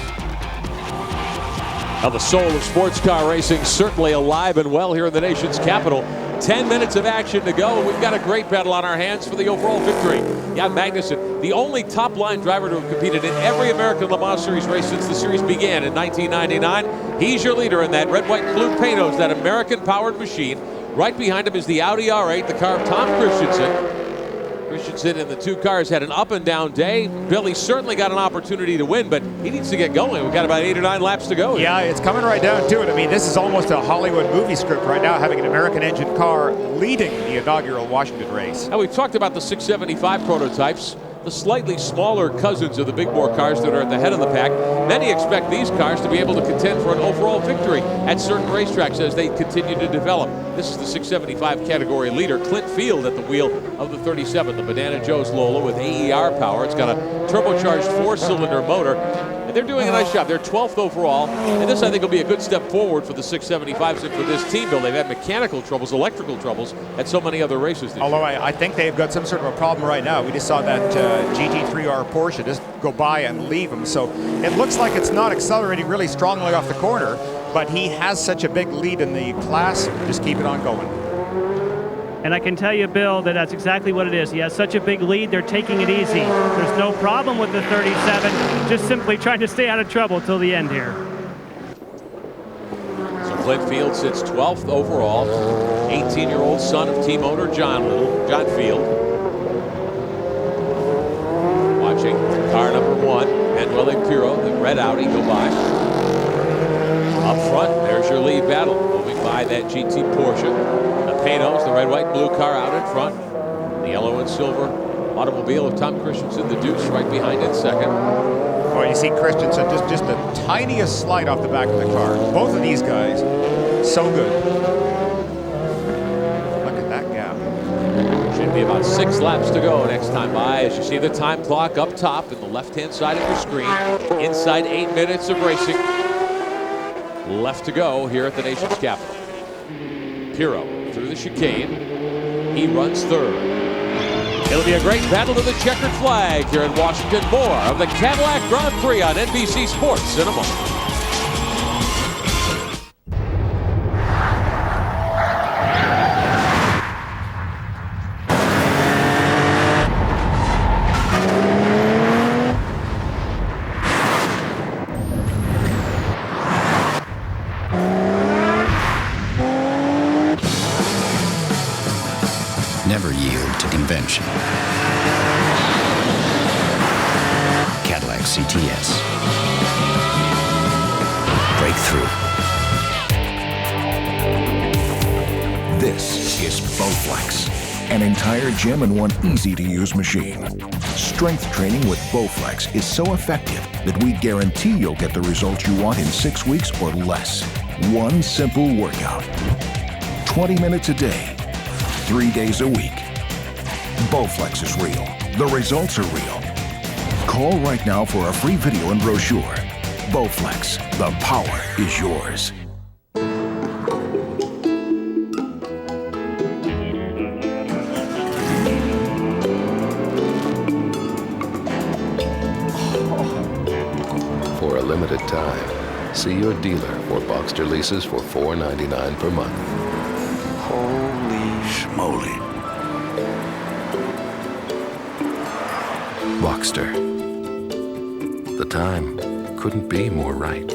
Now the soul of sports car racing certainly alive and well here in the nation's capital. 10 minutes of action to go. We've got a great battle on our hands for the overall victory. Jan Magnussen, the only top-line driver to have competed in every American Le Mans Series race since the series began in 1999. He's your leader in that red, white, and blue paintos, that American-powered machine. Right behind him is the Audi R8, the car of Tom Christensen. Christensen and the two cars had an up and down day. Billy certainly got an opportunity to win, but he needs to get going. We've got about 8 or 9 laps to go. Yeah, it's coming right down to it. I mean, this is almost a Hollywood movie script right now, having an American engine car leading the inaugural Washington race. Now, we've talked about the 675 prototypes, the slightly smaller cousins of the big bore cars that are at the head of the pack. Many expect these cars to be able to contend for an overall victory at certain racetracks as they continue to develop. This is the 675 category leader, Clint Field, at the wheel of the 37, the Banana Joe's Lola with AER power. It's got a turbocharged 4-cylinder motor, and they're doing a nice job. They're 12th overall, and this, I think, will be a good step forward for the 675s and for this team, Bill. They've had mechanical troubles, electrical troubles at so many other races this year. Although I think they've got some sort of a problem right now. We just saw that GT3R Porsche just go by and leave them, so it looks like it's not accelerating really strongly off the corner, but he has such a big lead in the class. Just keep it on going. And I can tell you, Bill, that that's exactly what it is. He has such a big lead, they're taking it easy. There's no problem with the 37, just simply trying to stay out of trouble till the end here. So Clint Field sits 12th overall, 18-year-old son of team owner John Field. Watching car number 1, Manuel Piro, the red Audi, go by. Up front, there's your lead battle, moving by that GT Porsche. The Panos, the red, white, and blue car out in front. The yellow and silver automobile of Tom Christensen, the Deuce, right behind in second. Oh, you see Christensen, just the tiniest slide off the back of the car. Both of these guys, so good. Look at that gap. Should be about 6 laps to go next time by. As you see the time clock up top in the left-hand side of your screen. Inside 8 minutes of racing. Left to go here at the nation's capital. Piro through the chicane. He runs third. It'll be a great battle to the checkered flag here in Washington. More of the Cadillac Grand Prix on NBC Sports in a moment. Never yield to convention. Cadillac CTS. Breakthrough. This is Bowflex, an entire gym in one easy-to-use machine. Strength training with Bowflex is so effective that we guarantee you'll get the results you want in 6 weeks or less. One simple workout. 20 minutes a day. 3 days a week. Bowflex is real. The results are real. Call right now for a free video and brochure. Bowflex, the power is yours. For a limited time, see your dealer for Boxster leases for $4.99 per month. Holy schmoly. Boxster. The time couldn't be more right.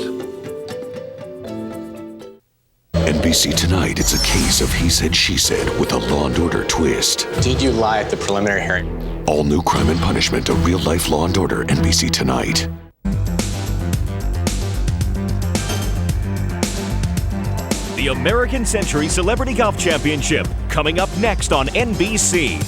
NBC Tonight, it's a case of he said, she said with a Law & Order twist. Did you lie at the preliminary hearing? All new Crime and Punishment, a real-life Law & Order, NBC tonight. The American Century Celebrity Golf Championship, coming up next on NBC.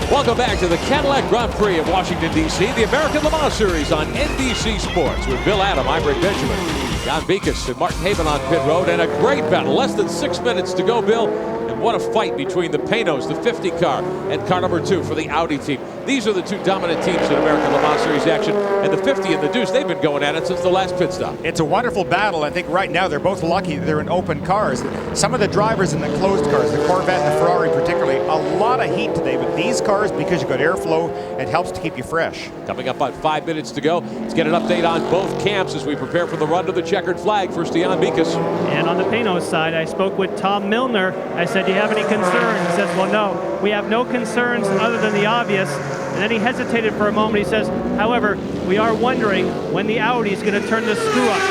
Welcome back to the Cadillac Grand Prix of Washington, D.C., the American Le Mans Series on NBC Sports with Bill Adam, I'm Rick Benjamin, John Beekes, and Martin Haven on pit road, and a great battle. Less than 6 minutes to go, Bill. And what a fight between the Panos, the 50 car, and car number 2 for the Audi team. These are the two dominant teams in American Le Mans Series action. And the 50 and the Deuce, they've been going at it since the last pit stop. It's a wonderful battle. I think right now they're both lucky they're in open cars. Some of the drivers in the closed cars, the Corvette and the Ferrari particularly, a lot of heat today. But these cars, because you've got airflow, it helps to keep you fresh. Coming up on 5 minutes to go. Let's get an update on both camps as we prepare for the run to the checkered flag. First, John Beekes. And on the Panos side, I spoke with Tom Milner. I said, do you have any concerns? He says, well, no, we have no concerns other than the obvious. And then he hesitated for a moment. He says, however, we are wondering when the Audi is going to turn the screw up.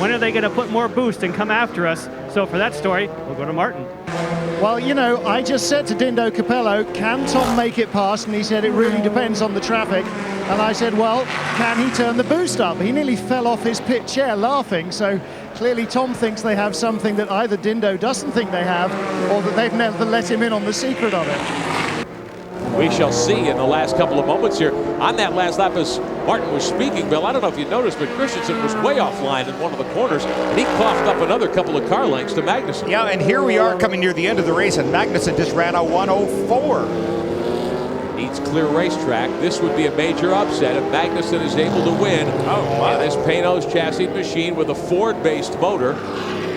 When are they going to put more boost and come after us? So for that story, we'll go to Martin. Well, you know, I just said to Dindo Capello, can Tom make it past? And he said, it really depends on the traffic. And I said, well, can he turn the boost up? He nearly fell off his pit chair laughing. So clearly Tom thinks they have something that either Dindo doesn't think they have, or that they've never let him in on the secret of it. We shall see in the last couple of moments here. On that last lap, as Martin was speaking, Bill, I don't know if you noticed, but Christensen was way offline in one of the corners, and he coughed up another couple of car lengths to Magnussen. Yeah, and here we are coming near the end of the race, and Magnussen just ran a 104. Needs clear racetrack. This would be a major upset if Magnussen is able to win in this Panos chassis machine with a Ford-based motor,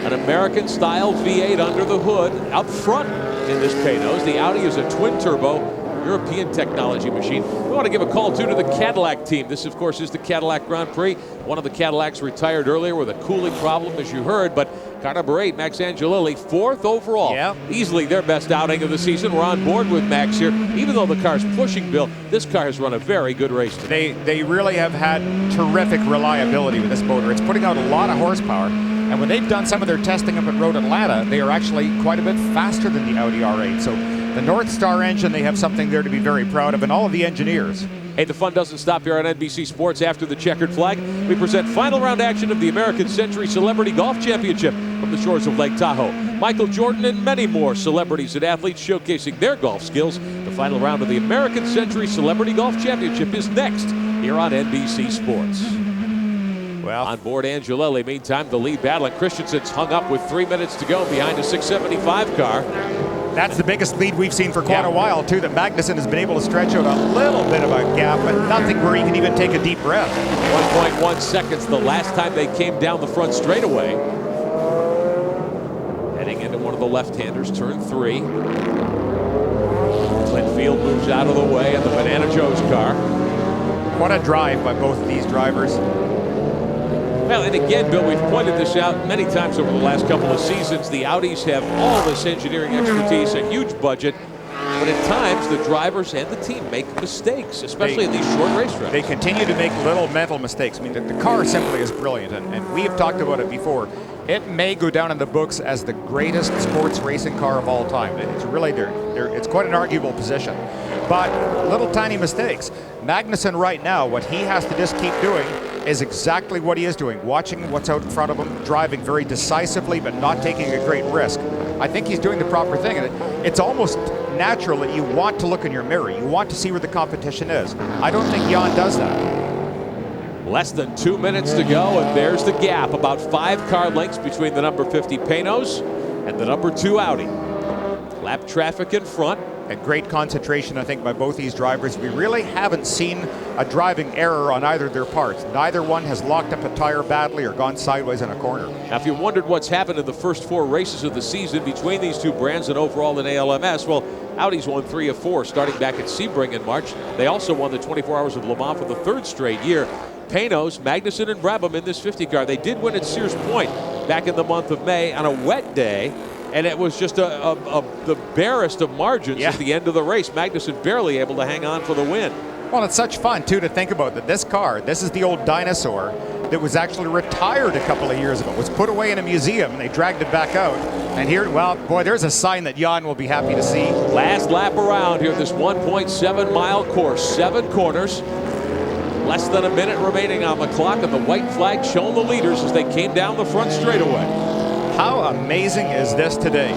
an American-style V8 under the hood, up front in this Panos. The Audi is a twin-turbo European technology machine. We want to give a call, too, to the Cadillac team. This, of course, is the Cadillac Grand Prix. One of the Cadillacs retired earlier with a cooling problem, as you heard, but car number 8, Max Angelilli, 4th overall. Yeah. Easily their best outing of the season. We're on board with Max here. Even though the car's pushing, Bill, this car has run a very good race today. They really have had terrific reliability with this motor. It's putting out a lot of horsepower. And when they've done some of their testing up at Road Atlanta, they are actually quite a bit faster than the Audi R8. So the North Star engine, they have something there to be very proud of, and all of the engineers. Hey, the fun doesn't stop here on NBC Sports. After the checkered flag, we present final round action of the American Century Celebrity Golf Championship from the shores of Lake Tahoe. Michael Jordan and many more celebrities and athletes showcasing their golf skills. The final round of the American Century Celebrity Golf Championship is next here on NBC Sports. Well, on board Angelilli, meantime, the lead battle, and Christensen's hung up with 3 minutes to go behind a 675 car. That's the biggest lead we've seen for quite a while, too, that Magnussen has been able to stretch out a little bit of a gap, but nothing where he can even take a deep breath. 1.1 seconds the last time they came down the front straightaway. Heading into one of the left-handers, turn 3. Linfield moves out of the way in the Banana Joe's car. What a drive by both of these drivers. Well, and again, Bill, we've pointed this out many times over the last couple of seasons. The Audis have all this engineering expertise, a huge budget, but at times the drivers and the team make mistakes, especially in these short racetracks. They continue to make little mental mistakes. I mean, the car simply is brilliant, and we have talked about it before. It may go down in the books as the greatest sports racing car of all time. It's really it's quite an arguable position, but little tiny mistakes. Magnussen right now, what he has to just keep doing is exactly what he is doing, watching what's out in front of him, driving very decisively but not taking a great risk. I think he's doing the proper thing, and it's almost natural that you want to look in your mirror. You want to see where the competition is. I don't think Jan does that. Less than 2 minutes to go, and there's the gap, about 5 car lengths between the number 50 Panos and the number 2 Audi. Lap traffic in front. And great concentration, I think, by both these drivers. We really haven't seen a driving error on either of their parts. Neither one has locked up a tire badly or gone sideways in a corner. Now, if you wondered what's happened in the first 4 races of the season between these two brands and overall in ALMS, well, Audi's won 3 of 4, starting back at Sebring in March. They also won the 24 Hours of Le Mans for the 3rd straight year. Panos, Magnussen, and Brabham in this 50 car. They did win at Sears Point back in the month of May on a wet day. And it was just the barest of margins at the end of the race. Magnussen barely able to hang on for the win. Well, it's such fun, too, to think about that this car, this is the old dinosaur that was actually retired a couple of years ago. It was put away in a museum, and they dragged it back out. And here, well, boy, there's a sign that Jan will be happy to see. Last lap around here, this 1.7-mile course, 7 corners. Less than a minute remaining on the clock, and the white flag showing the leaders as they came down the front straightaway. How amazing is this today?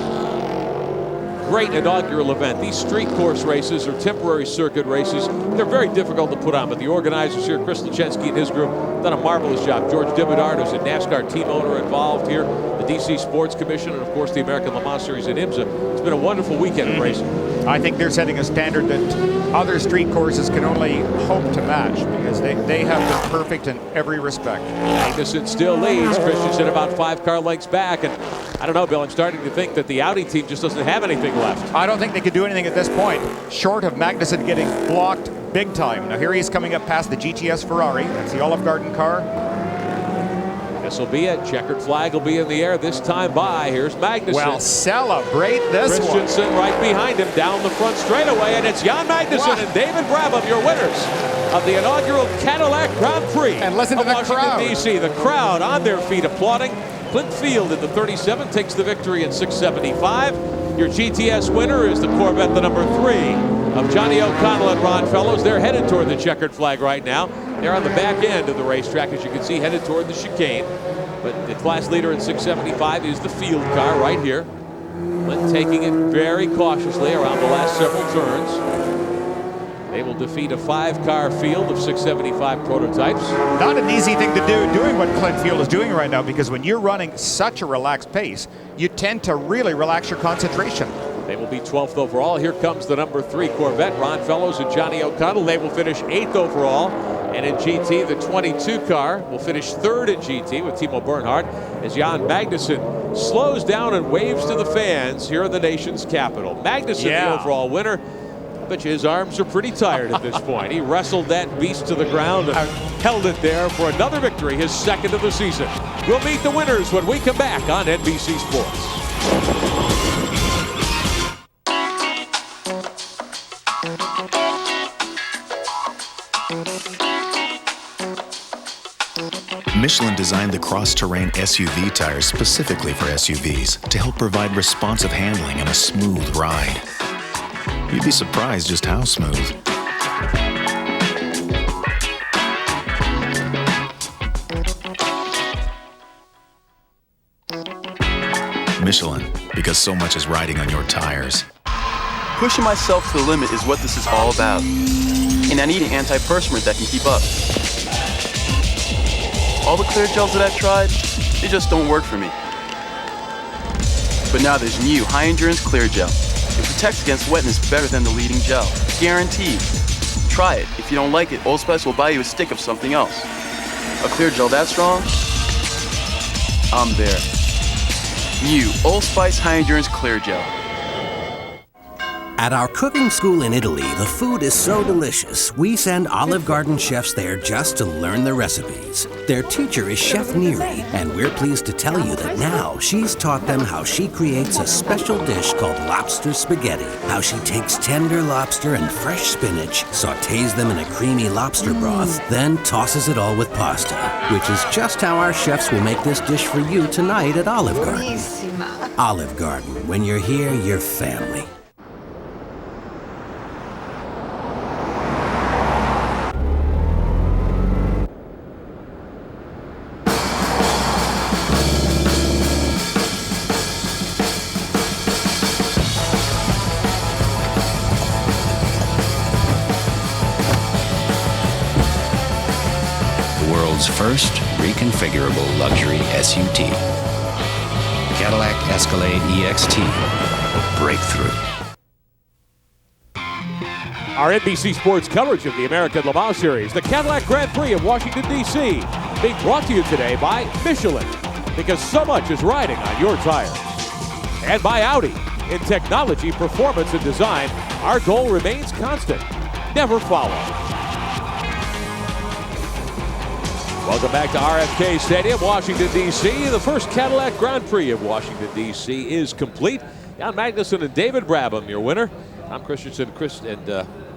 Great inaugural event. These street course races or temporary circuit races, they're very difficult to put on, but the organizers here, Chris Lachensky and his group, done a marvelous job. George Dibidard, who's a NASCAR team owner involved here, the DC Sports Commission, and of course the American Le Mans Series at IMSA. It's been a wonderful weekend of racing. I think they're setting a standard that other street courses can only hope to match, because they have been perfect in every respect. Magnussen still leads. Christensen about 5 car lengths back, and I don't know, Bill, I'm starting to think that the Audi team just doesn't have anything left. I don't think they could do anything at this point, short of Magnussen getting blocked big time. Now here he is coming up past the GTS Ferrari. That's the Olive Garden car. This will be it. Checkered flag will be in the air this time by. Here's Magnussen. Well, celebrate this one. Christensen right behind him down the front straightaway, and it's Jan Magnussen and David Brabham, your winners of the inaugural Cadillac Grand Prix and listen to the Washington, crowd. D.C. The crowd on their feet applauding. Clint Field in the 37 takes the victory in 675. Your GTS winner is the Corvette, the number 3 of Johnny O'Connell and Ron Fellows. They're headed toward the checkered flag right now. They're on the back end of the racetrack, as you can see, headed toward the chicane. But the class leader in 675 is the Field car right here. Clint taking it very cautiously around the last several turns. They will defeat a 5-car field of 675 prototypes. Not an easy thing to do, doing what Clint Field is doing right now, because when you're running such a relaxed pace, you tend to really relax your concentration. They will be 12th overall. Here comes the number 3 Corvette, Ron Fellows and Johnny O'Connell. They will finish 8th overall. And in GT, the 22 car will finish 3rd in GT with Timo Bernhard as Jan Magnussen slows down and waves to the fans here in the nation's capital. Magnussen, the overall winner. I bet you his arms are pretty tired at this point. He wrestled that beast to the ground and held it there for another victory, his 2nd of the season. We'll meet the winners when we come back on NBC Sports. Michelin designed the cross-terrain SUV tires specifically for SUVs to help provide responsive handling and a smooth ride. You'd be surprised just how smooth. Michelin, because so much is riding on your tires. Pushing myself to the limit is what this is all about. And I need an antiperspirant that can keep up. All the clear gels that I've tried, they just don't work for me. But now there's new high-endurance clear gel. It protects against wetness better than the leading gel. Guaranteed. Try it. If you don't like it, Old Spice will buy you a stick of something else. A clear gel that strong? I'm there. New Old Spice High Endurance Clear Gel. At our cooking school in Italy, the food is so delicious, we send Olive Garden chefs there just to learn the recipes. Their teacher is Chef Neri, and we're pleased to tell you that now she's taught them how she creates a special dish called lobster spaghetti. How she takes tender lobster and fresh spinach, sautés them in a creamy lobster broth, then tosses it all with pasta, which is just how our chefs will make this dish for you tonight at Olive Garden. Olive Garden, when you're here, you're family. First reconfigurable luxury SUT. Cadillac Escalade EXT. Breakthrough. Our NBC Sports coverage of the American Le Mans Series, the Cadillac Grand Prix of Washington, D.C., being brought to you today by Michelin, because so much is riding on your tires. And by Audi. In technology, performance, and design, our goal remains constant. Never follow. Welcome back to RFK Stadium, Washington, D.C. The first Cadillac Grand Prix of Washington, D.C. is complete. Jan Magnussen and David Brabham, your winner. Tom Christensen and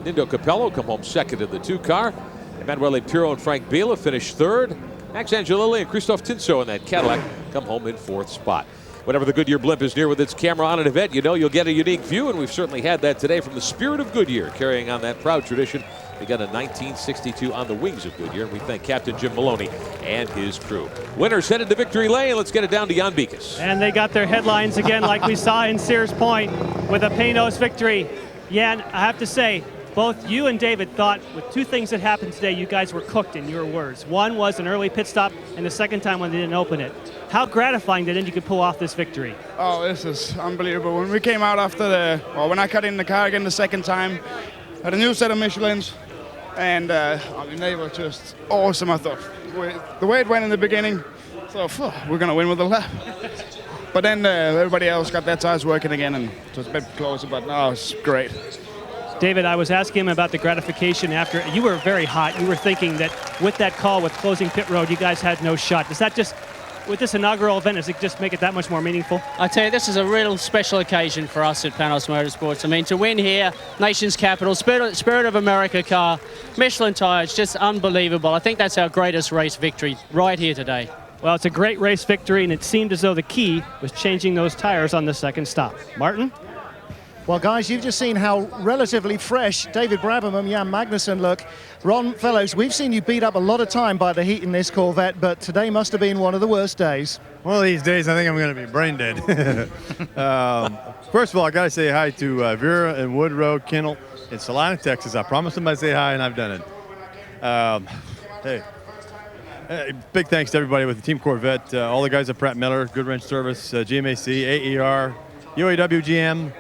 Nindo Capello come home 2nd in the 2-car. Emanuele Pirro and Frank Biela finished 3rd. Max Angelilli and Christoph Tinso in that Cadillac come home in 4th spot. Whenever the Goodyear blimp is near with its camera on an event, you know you'll get a unique view, and we've certainly had that today from the Spirit of Goodyear, carrying on that proud tradition. We got a 1962 on the wings of Goodyear, and we thank Captain Jim Maloney and his crew. Winners headed to victory lane. Let's get it down to Jan Beekes. And they got their headlines again like we saw in Sears Point with a Panos victory. Jan, I have to say, both you and David thought with two things that happened today, you guys were cooked in your words. One was an early pit stop, and the second time when they didn't open it. How gratifying that you could pull off this victory? Oh, this is unbelievable. When we came out after when I cut in the car again the second time, had a new set of Michelins, and I mean, they were just awesome, I thought. The way it went in the beginning, so we're going to win with a lap. But then everybody else got their tires working again, and it was a bit closer, but no, it's great. David, I was asking him about the gratification after. You were very hot. You were thinking that with that call with closing pit road, you guys had no shot. Does that just, with this inaugural event, does it just make it that much more meaningful? I tell you, this is a real special occasion for us at Panos Motorsports. I mean, to win here, nation's capital, Spirit of America car, Michelin tires, just unbelievable. I think that's our greatest race victory right here today. Well, it's a great race victory, and it seemed as though the key was changing those tires on the second stop. Martin? Well, guys, you've just seen how relatively fresh David Brabham and Jan Magnussen look. Ron Fellows, we've seen you beat up a lot of time by the heat in this Corvette, but today must have been one of the worst days. One of these days, I think I'm going to be brain dead. First of all, I got to say hi to Vera and Woodrow Kinnell in Salina, Texas. I promised them I'd say hi, and I've done it. Big thanks to everybody with the Team Corvette, all the guys at Pratt Miller, Good Wrench Service, GMAC, AER, UAW GM.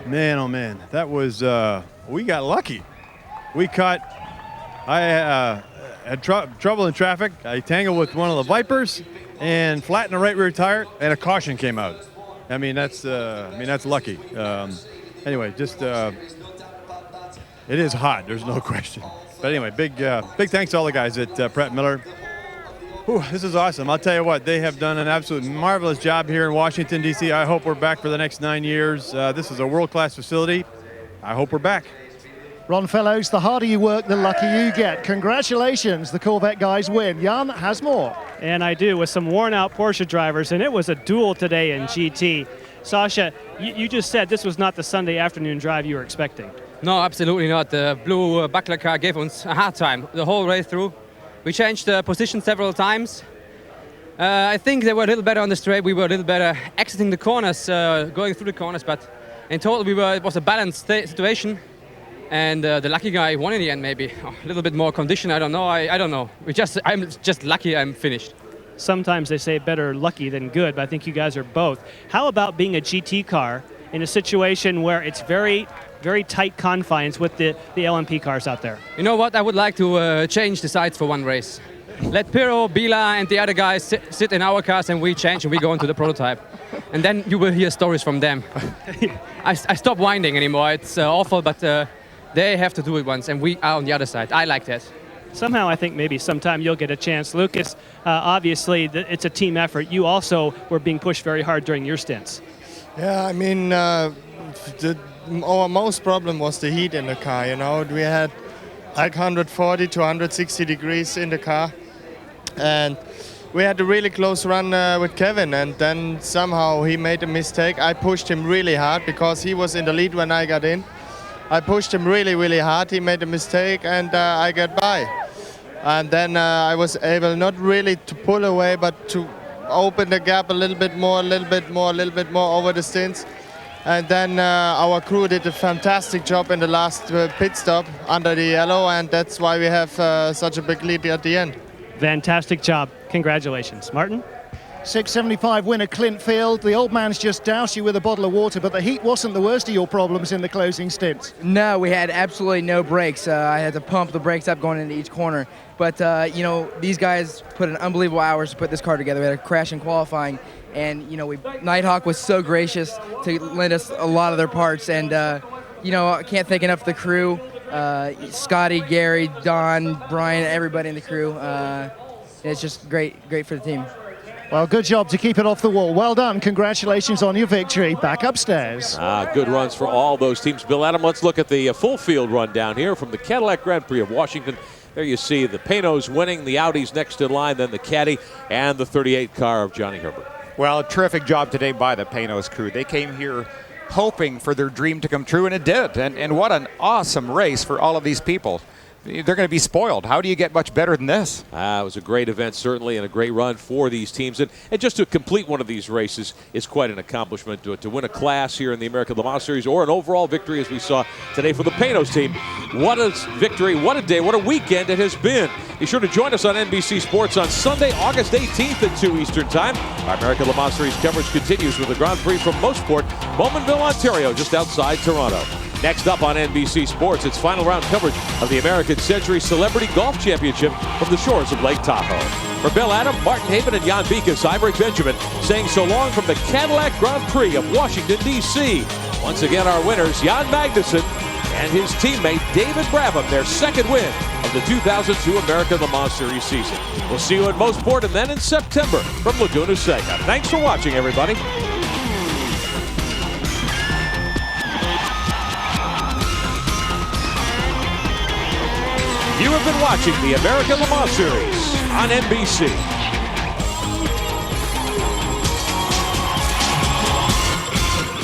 Man, oh man, that was, we got lucky. I had trouble in traffic. I tangled with one of the Vipers and flattened the right rear tire, and a caution came out. I mean, that's lucky. Anyway, just, it is hot, there's no question. But anyway, big thanks to all the guys at Pratt Miller. Whew, this is awesome. I'll tell you what, they have done an absolute marvelous job here in Washington, D.C. I hope we're back for the next 9 years. This is a world-class facility. I hope we're back. Ron Fellows, the harder you work, the luckier you get. Congratulations, the Corvette guys win. Jan has more. And I do, with some worn-out Porsche drivers, and it was a duel today in GT. Sasha, you just said this was not the Sunday afternoon drive you were expecting. No, absolutely not. The blue Buckler car gave us a hard time the whole way through. We changed position several times. I think they were a little better on the straight. We were a little better exiting the corners, going through the corners. But in total, it was a balanced situation. And the lucky guy won in the end, maybe. A little bit more condition, I don't know. I don't know. I'm just lucky I'm finished. Sometimes they say better lucky than good, but I think you guys are both. How about being a GT car in a situation where it's very, very tight confines with the LMP cars out there? You know what? I would like to change the sides for one race. Let Pirro, Bila, and the other guys sit in our cars, and we change and we go into the prototype. And then you will hear stories from them. I stop whining anymore. It's awful, but they have to do it once, and we are on the other side. I like that. Somehow I think maybe sometime you'll get a chance. Lucas, obviously it's a team effort. You also were being pushed very hard during your stints. Yeah, I mean, our most problem was the heat in the car, you know. We had like 140 to 160 degrees in the car. And we had a really close run with Kevin, and then somehow he made a mistake. I pushed him really hard because he was in the lead when I got in. I pushed him really, really hard. He made a mistake, and I got by. And then I was able not really to pull away, but to open the gap a little bit more over the stints. And then our crew did a fantastic job in the last pit stop under the yellow, and that's why we have such a big lead at the end. Fantastic job. Congratulations. Martin? 675 winner Clint Field. The old man's just doused you with a bottle of water, but the heat wasn't the worst of your problems in the closing stints. No, we had absolutely no brakes. I had to pump the brakes up going into each corner. But, you know, these guys put an unbelievable hours to put this car together. We had a crash in qualifying, and, you know, Nighthawk was so gracious to lend us a lot of their parts. And, you know, I can't thank enough of the crew. Scotty, Gary, Don, Brian, everybody in the crew. It's just great for the team. Well, good job to keep it off the wall. Well done. Congratulations on your victory. Back upstairs. Good runs for all those teams. Bill Adam, let's look at the full field run down here from the Cadillac Grand Prix of Washington. There you see the Panos winning, the Audis next in line, then the Caddy, and the 38 car of Johnny Herbert. Well, a terrific job today by the Panos crew. They came here hoping for their dream to come true, and it did. And what an awesome race for all of these people. They're going to be spoiled. How do you get much better than this? It was a great event, certainly, and a great run for these teams. And just to complete one of these races is quite an accomplishment. To win a class here in the American Le Mans Series, or an overall victory, as we saw today for the Panos team. What a victory, what a day, what a weekend it has been. Be sure to join us on NBC Sports on Sunday, August 18th at 2 Eastern Time. Our American Le Mans Series coverage continues with the Grand Prix from Mosport, Bowmanville, Ontario, just outside Toronto. Next up on NBC Sports, it's final round coverage of the American Century Celebrity Golf Championship from the shores of Lake Tahoe. For Bill Adam, Martin Haven, and Jan Beekes, I'm Rick Benjamin, saying so long from the Cadillac Grand Prix of Washington, D.C. Once again, our winners, Jan Magnussen and his teammate David Brabham, their second win of the 2002 American Le Mans Series season. We'll see you at Mosport and then in September from Laguna Seca. Thanks for watching, everybody. You have been watching the American Le Mans Series on NBC.